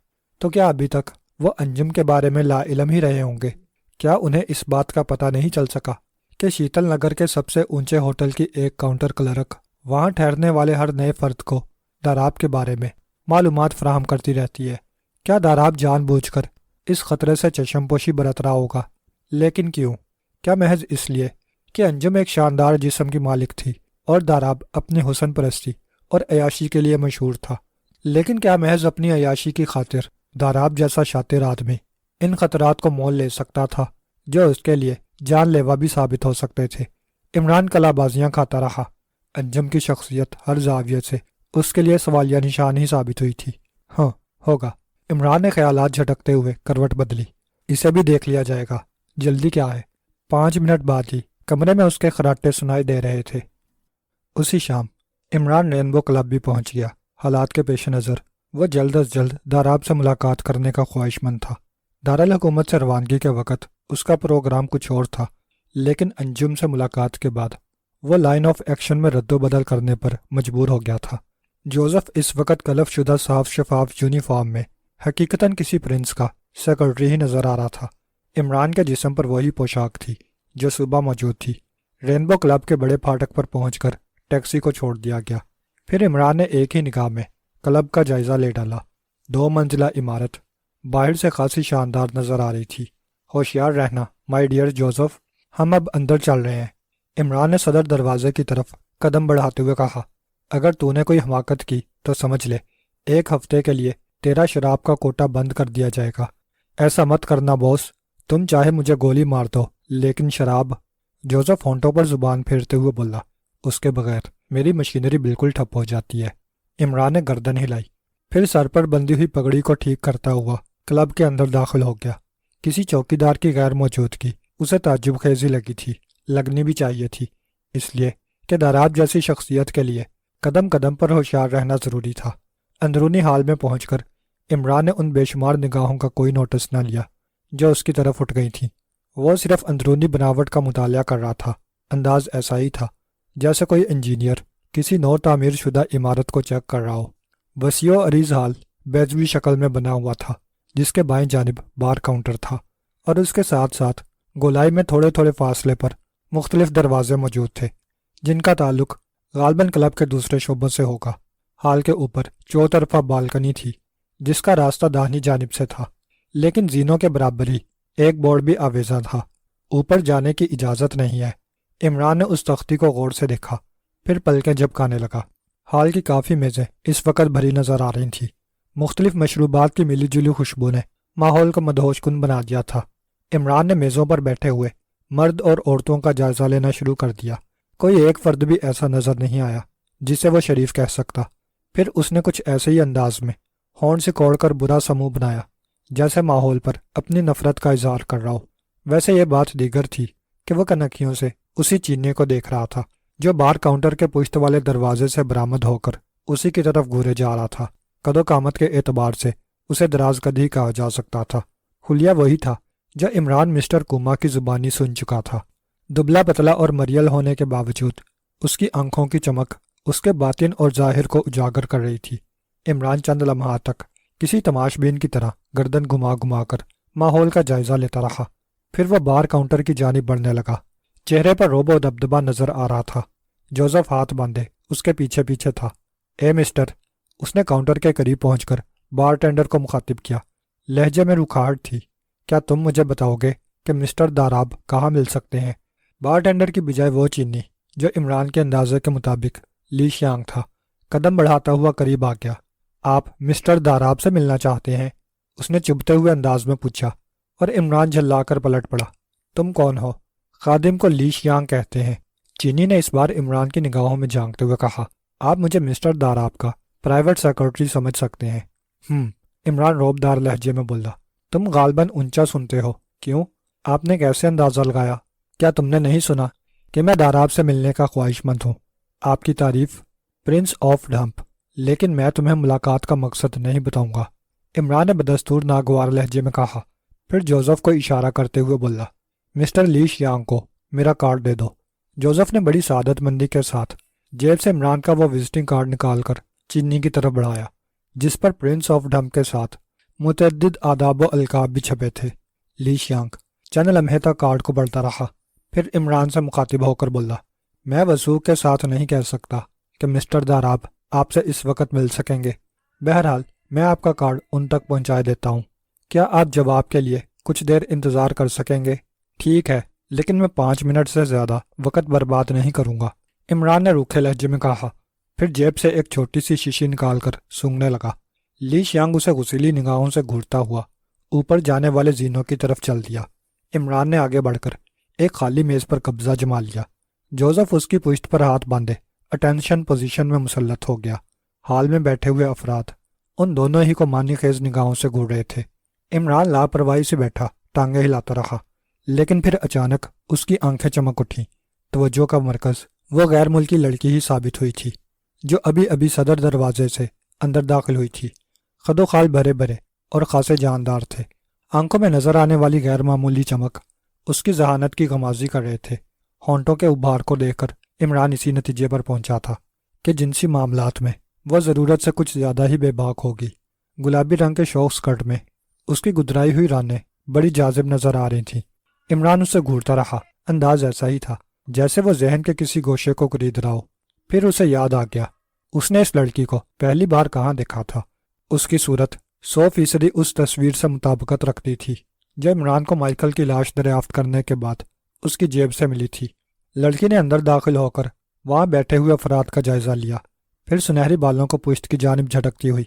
S1: تو کیا ابھی تک وہ انجم کے بارے میں لا علم ہی رہے ہوں گے؟ کیا انہیں اس بات کا پتہ نہیں چل سکا کہ شیتل نگر کے سب سے اونچے ہوٹل کی ایک کاؤنٹر کلرک وہاں ٹھہرنے والے ہر نئے فرد کو داراب کے بارے میں معلومات فراہم کرتی رہتی ہے؟ کیا داراب جان بوجھ کر اس خطرے سے چشم پوشی برت رہا ہوگا؟ لیکن کیوں؟ کیا محض اس لیے کہ انجم ایک شاندار جسم کی مالک تھی اور داراب اپنی حسن پرستی اور عیاشی کے لیے مشہور تھا؟ لیکن کیا محض اپنی عیاشی کی خاطر داراب جیسا شاطر آدمی ان خطرات کو مول لے سکتا تھا جو اس کے لیے جان لیوا بھی ثابت ہو سکتے تھے؟ عمران کلا بازیاں کھاتا رہا۔ انجم کی شخصیت ہر زاویے سے اس کے لیے سوالیہ نشان ہی ثابت ہوئی تھی۔ ہاں ہوگا، عمران نے خیالات جھٹکتے ہوئے کروٹ بدلی۔ اسے بھی دیکھ لیا جائے گا، جلدی کیا ہے؟ 5 منٹ بعد ہی کمرے میں اس کے خراٹے سنائی دے رہے تھے۔ اسی شام عمران رینبو کلب بھی پہنچ گیا۔ حالات کے پیش نظر وہ جلد از جلد داراب سے ملاقات کرنے کا خواہش مند تھا۔ دارالحکومت سے روانگی کے وقت اس کا پروگرام کچھ اور تھا، لیکن انجم سے ملاقات کے بعد وہ لائن آف ایکشن میں رد و بدل کرنے پر مجبور ہو گیا تھا۔ جوزف اس وقت کلف شدہ صاف شفاف یونیفارم میں حقیقتاً کسی پرنس کا سیکرٹری ہی نظر آ رہا تھا۔ عمران کے جسم پر وہی پوشاک تھی جو صبح موجود تھی۔ رینبو کلب کے بڑے پھاٹک پر پہنچ کر ٹیکسی کو چھوڑ دیا گیا۔ پھر عمران نے ایک ہی نگاہ میں کلب کا جائزہ لے ڈالا۔ 2 منزلہ عمارت باہر سے خاصی شاندار نظر آ رہی تھی۔ ہوشیار رہنا مائی ڈیئر جوزف، ہم اب اندر چل رہے ہیں۔ عمران نے صدر دروازے کی طرف قدم بڑھاتے ہوئے کہا، اگر تو نے کوئی حماقت کی تو سمجھ لے 1 ہفتے کے لیے تیرا شراب کا کوٹا بند کر دیا جائے گا۔ ایسا مت کرنا باس، تم چاہے مجھے گولی مار دو لیکن شراب… جوزف ہونٹوں پر زبان پھیرتے ہوئے بولا، اس کے بغیر میری مشینری بالکل ٹھپ ہو جاتی ہے۔ عمران نے گردن ہلائی، پھر سر پر بندھی ہوئی پگڑی کو ٹھیک کرتا ہوا کلب کے اندر داخل ہو گیا۔ کسی چوکیدار کی غیر موجودگی اسے تعجب خیزی لگی تھی، لگنی بھی چاہیے تھی، اس لیے کہ داراب جیسی شخصیت کے لیے قدم قدم پر ہوشیار رہنا ضروری تھا۔ اندرونی حال میں پہنچ کر عمران نے ان بے شمار نگاہوں کا کوئی نوٹس نہ لیا جو اس کی طرف اٹھ گئی تھیں۔ وہ صرف اندرونی بناوٹ کا مطالعہ کر رہا تھا۔ انداز ایسا ہی تھا جیسے کوئی انجینئر کسی نو تعمیر شدہ عمارت کو چیک کر رہا ہو۔ وسیع و عریض ہال بیضوی شکل میں بنا ہوا تھا جس کے بائیں جانب بار کاؤنٹر تھا، اور اس کے ساتھ ساتھ گولائی میں تھوڑے تھوڑے فاصلے پر مختلف دروازے موجود تھے جن کا تعلق غالباً کلب کے دوسرے شعبوں سے ہوگا۔ ہال کے اوپر چوطرفہ بالکنی تھی جس کا راستہ داہنی جانب سے تھا، لیکن زینوں کے برابر ہی ایک بورڈ بھی آویزاں تھا، اوپر جانے کی اجازت نہیں ہے۔ عمران نے اس تختی کو غور سے دیکھا، پھر پلکیں جھپکانے لگا۔ ہال کی کافی میزیں اس وقت بھری نظر آ رہی تھیں۔ مختلف مشروبات کی ملی جلی خوشبو نے ماحول کو مدہوش کن بنا دیا تھا۔ عمران نے میزوں پر بیٹھے ہوئے مرد اور عورتوں کا جائزہ لینا شروع کر دیا۔ کوئی ایک فرد بھی ایسا نظر نہیں آیا جسے وہ شریف کہہ سکتا۔ پھر اس نے کچھ ایسے ہی انداز میں ہونٹ سے کوڑ کر برا سا منہ بنایا، جیسے ماحول پر اپنی نفرت کا اظہار کر رہا ہو۔ ویسے یہ بات دیگر تھی کہ وہ کنکھیوں سے اسی چینی کو دیکھ رہا تھا جو بار کاؤنٹر کے پشت والے دروازے سے برآمد ہو کر اسی کی طرف گھورے جا رہا تھا۔ قد و قامت کے اعتبار سے اسے دراز قد ہی کہا جا سکتا تھا۔ حلیہ وہی تھا جو عمران مسٹر کوما کی زبانی سن چکا تھا۔ دبلا پتلا اور مریل ہونے کے باوجود اس کی آنکھوں کی چمک اس کے باطن اور ظاہر کو اجاگر کر رہی تھی۔ عمران چند لمحات تک کسی تماش بین کی طرح گردن گھما گھما کر ماحول کا جائزہ لیتا رہا، پھر وہ بار کاؤنٹر کی جانب بڑھنے لگا۔ چہرے پر رعب و دبدبا نظر آ رہا تھا۔ جوزف ہاتھ باندھے اس کے پیچھے پیچھے تھا۔ اے مسٹر، اس نے کاؤنٹر کے قریب پہنچ کر بار ٹینڈر کو مخاطب کیا۔ لہجے میں رکھاہٹ تھی۔ کیا تم مجھے بتاؤ گے کہ مسٹر داراب کہاں مل سکتے ہیں؟ بار ٹینڈر کی بجائے وہ چینی جو عمران کے اندازے کے مطابق لی شیانگ تھا قدم بڑھاتا ہوا قریب آ گیا۔ آپ مسٹر داراب سے ملنا چاہتے ہیں؟ اس نے چبھتے ہوئے انداز میں پوچھا، اور عمران جھلا کر پلٹ پڑا۔ تم کون ہو؟ خادم کو لی شیانگ کہتے ہیں، چینی نے اس بار عمران کی نگاہوں میں جھانکتے ہوئے کہا۔ آپ مجھے مسٹر داراب کا پرائیویٹ سیکرٹری سمجھ سکتے ہیں۔ عمران روبدار لہجے میں بولا۔ تم غالباً اونچا سنتے ہو، کیوں؟ آپ نے کیسے اندازہ لگایا؟ کیا تم نے نہیں سنا کہ میں داراب سے ملنے کا خواہش مند ہوں؟ آپ کی تعریف، پرنس آف ڈھمپ، لیکن میں تمہیں ملاقات کا مقصد نہیں بتاؤں گا، عمران نے بدستور ناگوار لہجے میں کہا۔ پھر جوزف کو اشارہ کرتے ہوئے بولا، مسٹر لی شیانگ کو میرا کارڈ دے دو۔ جوزف نے بڑی سعادت مندی کے ساتھ جیب سے عمران کا وہ وزٹنگ کارڈ نکال کر چینی کی طرف بڑھایا، جس پر پرنس آف ڈھمپ کے ساتھ متعدد آداب و القاب بھی چھپے تھے۔ لی شیانگ چند لمحے تک کارڈ کو بڑھتا رہا، پھر عمران سے مخاطب ہو کر بولا، میں وثوق کے ساتھ نہیں کہہ سکتا کہ مسٹر داراب آپ سے اس وقت مل سکیں گے۔ بہرحال میں آپ کا کارڈ ان تک پہنچائے دیتا ہوں۔ کیا آپ جواب کے لیے کچھ دیر انتظار کر سکیں گے؟ ٹھیک ہے، لیکن میں 5 منٹ سے زیادہ وقت برباد نہیں کروں گا، عمران نے روکھے لہجے میں کہا، پھر جیب سے ایک چھوٹی سی شیشی نکال کر سونگھنے لگا۔ لی شیانگ اسے غسیلی نگاہوں سے گھورتا ہوا اوپر جانے والے زینوں کی طرف چل دیا۔ عمران نے آگے بڑھ کر ایک خالی میز پر قبضہ جما لیا۔ جوزف اس کی پشت پر ہاتھ باندھے اٹینشن پوزیشن میں مسلط ہو گیا۔ ہال میں بیٹھے ہوئے افراد ان دونوں ہی کو معنی خیز نگاہوں سے گھور رہے تھے۔ عمران لاپرواہی سے بیٹھا ٹانگیں ہلاتا رہا، لیکن پھر اچانک اس کی آنکھیں چمک اٹھیں۔ توجہ کا مرکز وہ غیر ملکی لڑکی ہی ثابت ہوئی تھی جو ابھی ابھی صدر دروازے سے اندر داخل ہوئی تھی۔ خد و خال بھرے بھرے اور خاصے جاندار تھے۔ آنکھوں میں نظر آنے والی غیر معمولی چمک اس کی ذہانت کی غمازی کر رہے تھے۔ ہونٹوں کے ابھار کو دیکھ کر عمران اسی نتیجے پر پہنچا تھا کہ جنسی معاملات میں وہ ضرورت سے کچھ زیادہ ہی بے باک ہوگی۔ گلابی رنگ کے شوق سکرٹ میں اس کی گدرائی ہوئی رانیں بڑی جاذب نظر آ رہی تھیں۔ عمران اسے گھورتا رہا۔ انداز ایسا ہی تھا جیسے وہ ذہن کے کسی گوشے کو خرید رہا ہو۔ پھر اسے یاد آ گیا، اس نے اس لڑکی کو پہلی بار کہاں دیکھا تھا۔ اس کی صورت 100% اس تصویر سے مطابقت رکھتی تھی جو عمران کو مائیکل کی لاش دریافت کرنے کے بعد اس کی جیب سے ملی تھی۔ لڑکی نے اندر داخل ہو کر وہاں بیٹھے ہوئے افراد کا جائزہ لیا، پھر سنہری بالوں کو پشت کی جانب جھٹکتی ہوئی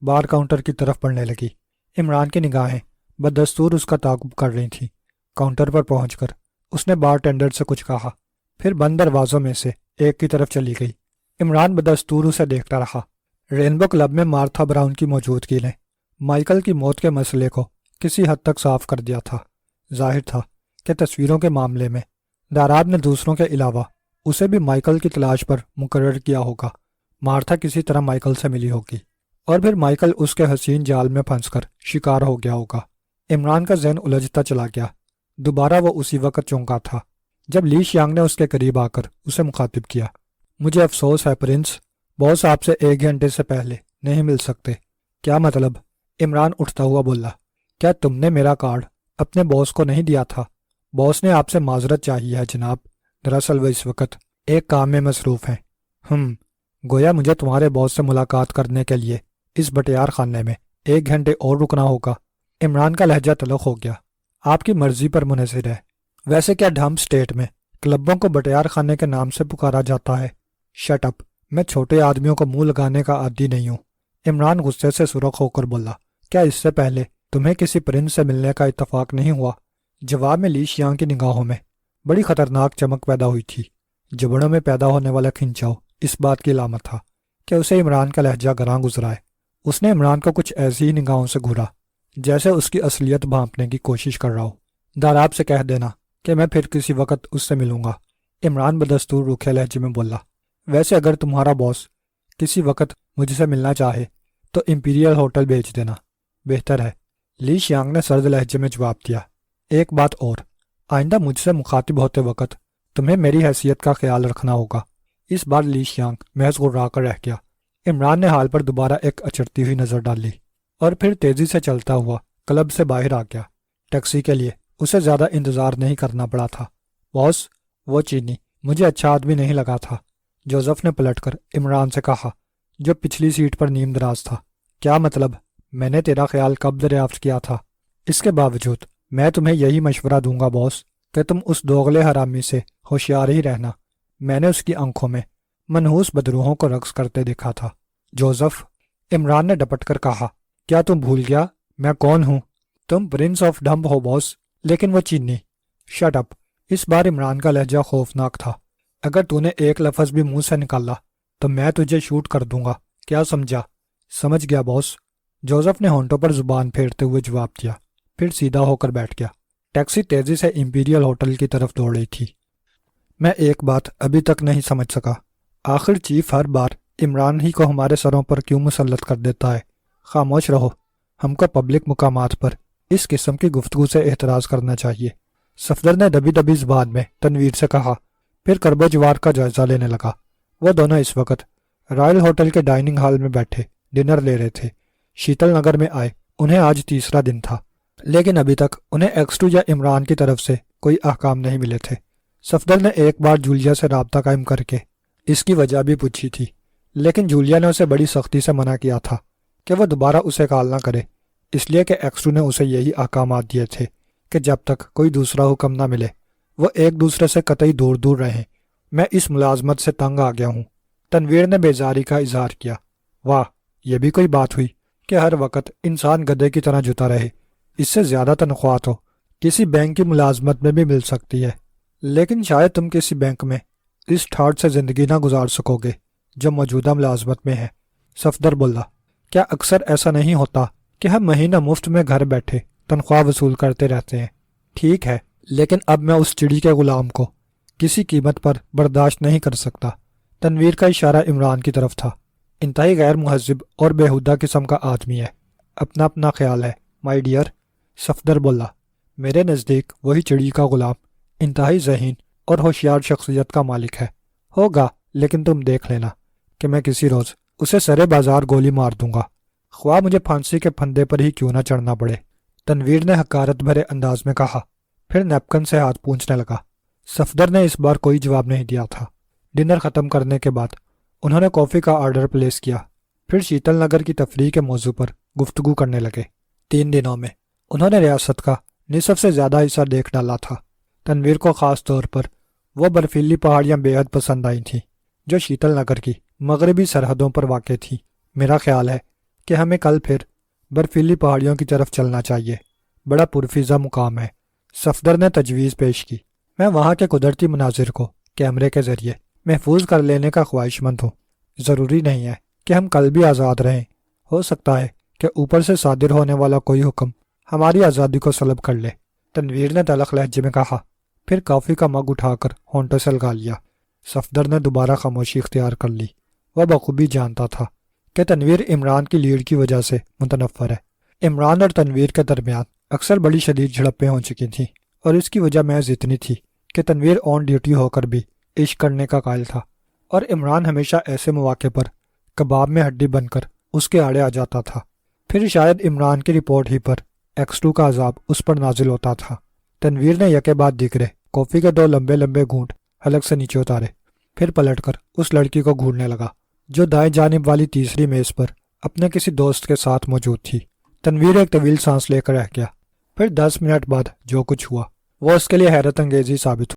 S1: بار کاؤنٹر کی طرف بڑھنے لگی۔ عمران کی نگاہیں بدستور اس کا تعاقب کر رہی تھیں۔ کاؤنٹر پر پہنچ کر اس نے بار ٹینڈر سے کچھ کہا، پھر بند دروازوں میں سے ایک کی طرف چلی گئی۔ عمران بدستور اسے دیکھتا رہا۔ رینبو کلب میں مارتھا براؤن کی موجودگی نے مائیکل کی موت کے مسئلے کو کسی حد تک صاف کر دیا تھا۔ ظاہر تھا کہ تصویروں کے معاملے میں داراب نے دوسروں کے علاوہ اسے بھی مائیکل کی تلاش پر مقرر کیا ہوگا۔ مارتھا کسی طرح مائیکل سے ملی ہوگی اور پھر مائیکل اس کے حسین جال میں پھنس کر شکار ہو گیا ہوگا۔ عمران کا ذہن الجھتا چلا گیا۔ دوبارہ وہ اسی وقت چونکا تھا جب لی شیانگ نے اس کے قریب آ کر اسے مخاطب کیا۔ مجھے افسوس ہے پرنس، باس آپ سے 1 گھنٹے سے پہلے نہیں مل سکتے۔ کیا مطلب؟ عمران اٹھتا ہوا بولا۔ کیا تم نے میرا کارڈ اپنے باس کو نہیں دیا تھا؟ باس نے آپ سے معذرت چاہی ہے جناب، دراصل وہ اس وقت ایک کام میں مصروف ہیں۔ گویا مجھے تمہارے باس سے ملاقات کرنے کے لیے اس بٹیار خانے میں 1 گھنٹے اور رکنا ہوگا۔ عمران کا لہجہ تلخ ہو گیا۔ آپ کی مرضی پر منحصر ہے۔ ویسے کیا ڈھمب اسٹیٹ میں کلبوں کو بٹیار خانے کے نام سے پکارا جاتا ہے؟ شٹ اپ، میں چھوٹے آدمیوں کو منہ لگانے کا عادی نہیں ہوں۔ عمران غصے سے سرخ ہو کر بولا، کیا اس سے پہلے تمہیں کسی پرنس سے ملنے کا اتفاق نہیں ہوا؟ جواب میں لی شیانگ کی نگاہوں میں بڑی خطرناک چمک پیدا ہوئی تھی۔ جبڑوں میں پیدا ہونے والا کھنچاؤ اس بات کی علامت تھا کہ اسے عمران کا لہجہ گراں گزرا ہے۔ اس نے عمران کو کچھ ایسی ہی نگاہوں سے گھورا جیسے اس کی اصلیت بھانپنے کی کوشش کر رہا ہو۔ داراب سے کہہ دینا کہ میں پھر کسی وقت اس سے ملوں گا، عمران بدستور روکھے لہجے میں بولا۔ ویسے اگر تمہارا باس کسی وقت مجھ سے ملنا چاہے تو امپیریل ہوٹل بھیج دینا، بہتر ہے، لی شیانگ نے سرد لہجے میں جواب دیا۔ ایک بات اور، آئندہ مجھ سے مخاطب ہوتے وقت تمہیں میری حیثیت کا خیال رکھنا ہوگا۔ اس بار لی شیانگ محض غرا کر رہ گیا۔ عمران نے حال پر دوبارہ ایک اچرتی ہوئی نظر ڈالی اور پھر تیزی سے چلتا ہوا کلب سے باہر آ گیا۔ ٹیکسی کے لیے اسے زیادہ انتظار نہیں کرنا پڑا تھا۔ باس، وہ چینی مجھے اچھا آدمی نہیں لگا تھا، جوزف نے پلٹ کر عمران سے کہا، جو پچھلی سیٹ پر نیم دراز تھا۔ کیا مطلب؟ میں نے تیرا خیال کب دریافت کیا تھا؟ اس کے باوجود میں تمہیں یہی مشورہ دوں گا باس کہ تم اس دوغلے حرامی سے ہوشیار ہی رہنا۔ میں نے اس کی آنکھوں میں منحوس بدروحوں کو رقص کرتے دیکھا تھا۔ جوزف، عمران نے ڈپٹ کر کہا، کیا تم بھول گیا میں کون ہوں؟ تم پرنس آف ڈھمب ہو باس۔ لیکن وہ چینی۔ شٹ اپ، اس بار عمران کا لہجہ خوفناک تھا۔ اگر تو نے ایک لفظ بھی منہ سے نکالا تو میں تجھے شوٹ کر دوں گا، کیا سمجھا؟ سمجھ گیا باس، جوزف نے ہونٹوں پر زبان پھیرتے ہوئے جواب دیا، پھر سیدھا ہو کر بیٹھ گیا۔ ٹیکسی تیزی سے امپیریل ہوٹل کی طرف دوڑ رہی تھی۔ میں ایک بات ابھی تک نہیں سمجھ سکا، آخر چیف ہر بار عمران ہی کو ہمارے سروں پر کیوں مسلط کر دیتا ہے؟ خاموش رہو، ہم کو پبلک مقامات پر اس قسم کی گفتگو سے احتراز کرنا چاہیے، صفدر نے دبی دبی زبان میں تنویر سے کہا، پھر کرب و جوار کا جائزہ لینے لگا۔ وہ دونوں اس وقت رائل ہوٹل کے ڈائننگ ہال میں بیٹھے ڈنر لے رہے تھے۔ شیتل نگر میں آئے انہیں آج تیسرا دن تھا، لیکن ابھی تک انہیں ایکسٹو یا عمران کی طرف سے کوئی احکام نہیں ملے تھے۔ صفدر نے ایک بار جولیا سے رابطہ قائم کر کے اس کی وجہ بھی پوچھی تھی، لیکن جولیا نے اسے بڑی سختی سے منع کیا تھا کہ وہ دوبارہ اسے کال نہ کرے، اس لیے کہ ایکسٹو نے اسے یہی احکامات دیے تھے کہ جب تک کوئی دوسرا حکم نہ ملے وہ ایک دوسرے سے قطعی دور دور رہیں۔ میں اس ملازمت سے تنگ آ گیا ہوں، تنویر نے بیزاری کا اظہار کیا۔ واہ، یہ بھی کوئی بات ہوئی کہ ہر وقت انسان گدھے کی طرح جتا رہے۔ اس سے زیادہ تنخواہ تو کسی بینک کی ملازمت میں بھی مل سکتی ہے، لیکن شاید تم کسی بینک میں اس ٹھاٹ سے زندگی نہ گزار سکو گے جو موجودہ ملازمت میں ہے۔ صفدر بولا، کیا اکثر ایسا نہیں ہوتا کہ ہم مہینہ مفت میں گھر بیٹھے تنخواہ وصول کرتے رہتے ہیں؟ ٹھیک ہے، لیکن اب میں اس چڑی کے غلام کو کسی قیمت پر برداشت نہیں کر سکتا۔ تنویر کا اشارہ عمران کی طرف تھا۔ انتہائی غیر مہذب اور بےہودہ قسم کا آدمی ہے، اپنا اپنا خیال ہے مائی ڈیئر۔ صفدر بولا، میرے نزدیک وہی چڑی کا غلام انتہائی ذہین اور ہوشیار شخصیت کا مالک ہے ہوگا، لیکن تم دیکھ لینا کہ میں کسی روز اسے سرے بازار گولی مار دوں گا، خواہ مجھے پھانسی کے پھندے پر ہی کیوں نہ چڑھنا پڑے۔ تنویر نے حقارت بھرے انداز میں کہا، پھر نیپکن سے ہاتھ پونچھنے لگا۔ صفدر نے اس بار کوئی جواب نہیں دیا تھا۔ ڈنر ختم کرنے کے بعد انہوں نے کافی کا آرڈر پلیس کیا، پھر شیتل نگر کی تفریح کے موضوع پر گفتگو کرنے لگے۔ 3 دنوں میں انہوں نے ریاست کا نصف سے زیادہ حصہ دیکھ ڈالا تھا۔ تنویر کو خاص طور پر وہ برفیلی پہاڑیاں بے حد پسند آئی تھیں جو شیتل نگر کی مغربی سرحدوں پر واقع تھیں۔ میرا خیال ہے کہ ہمیں کل پھر برفیلی پہاڑیوں کی طرف چلنا چاہیے، بڑا پرفیزہ مقام ہے، صفدر نے تجویز پیش کی۔ میں وہاں کے قدرتی مناظر کو کیمرے کے ذریعے محفوظ کر لینے کا خواہش مند ہوں۔ ضروری نہیں ہے کہ ہم کل بھی آزاد رہیں، ہو سکتا ہے کہ اوپر سے صادر ہونے والا کوئی حکم ہماری آزادی کو سلب کر لے، تنویر نے تلخ لہجے میں کہا، پھر کافی کا مگ اٹھا کر ہونٹوں سے لگا لیا۔ صفدر نے دوبارہ خاموشی اختیار کر لی۔ وہ بخوبی جانتا تھا کہ تنویر عمران کی لیڈ کی وجہ سے متنفر ہے۔ عمران اور تنویر کے درمیان اکثر بڑی شدید جھڑپیں ہو چکی تھیں، اور اس کی وجہ محض اتنی تھی کہ تنویر آن ڈیوٹی ہو کر بھی عشق کرنے کا قائل تھا، اور عمران ہمیشہ ایسے مواقع پر کباب میں ہڈی بن کر اس کے آڑے آ جاتا تھا۔ پھر شاید عمران کی رپورٹ ہی پر ایکس2 کا عذاب اس پر نازل ہوتا تھا۔ تنویر نے یکے بعد دیگرے کافی کے 2 لمبے لمبے گھونٹ حلق سے نیچے اتارے، پھر پلٹ کر اس لڑکی کو گھورنے لگا جو دائیں جانب والی تیسری میز پر اپنے کسی دوست کے ساتھ موجود تھی۔ تنویر ایک طویل سانس لے کر رہ گیا۔ پھر 10 منٹ بعد جو کچھ ہوا وہ اس کے لیے حیرت انگیزی ثابت ہوا۔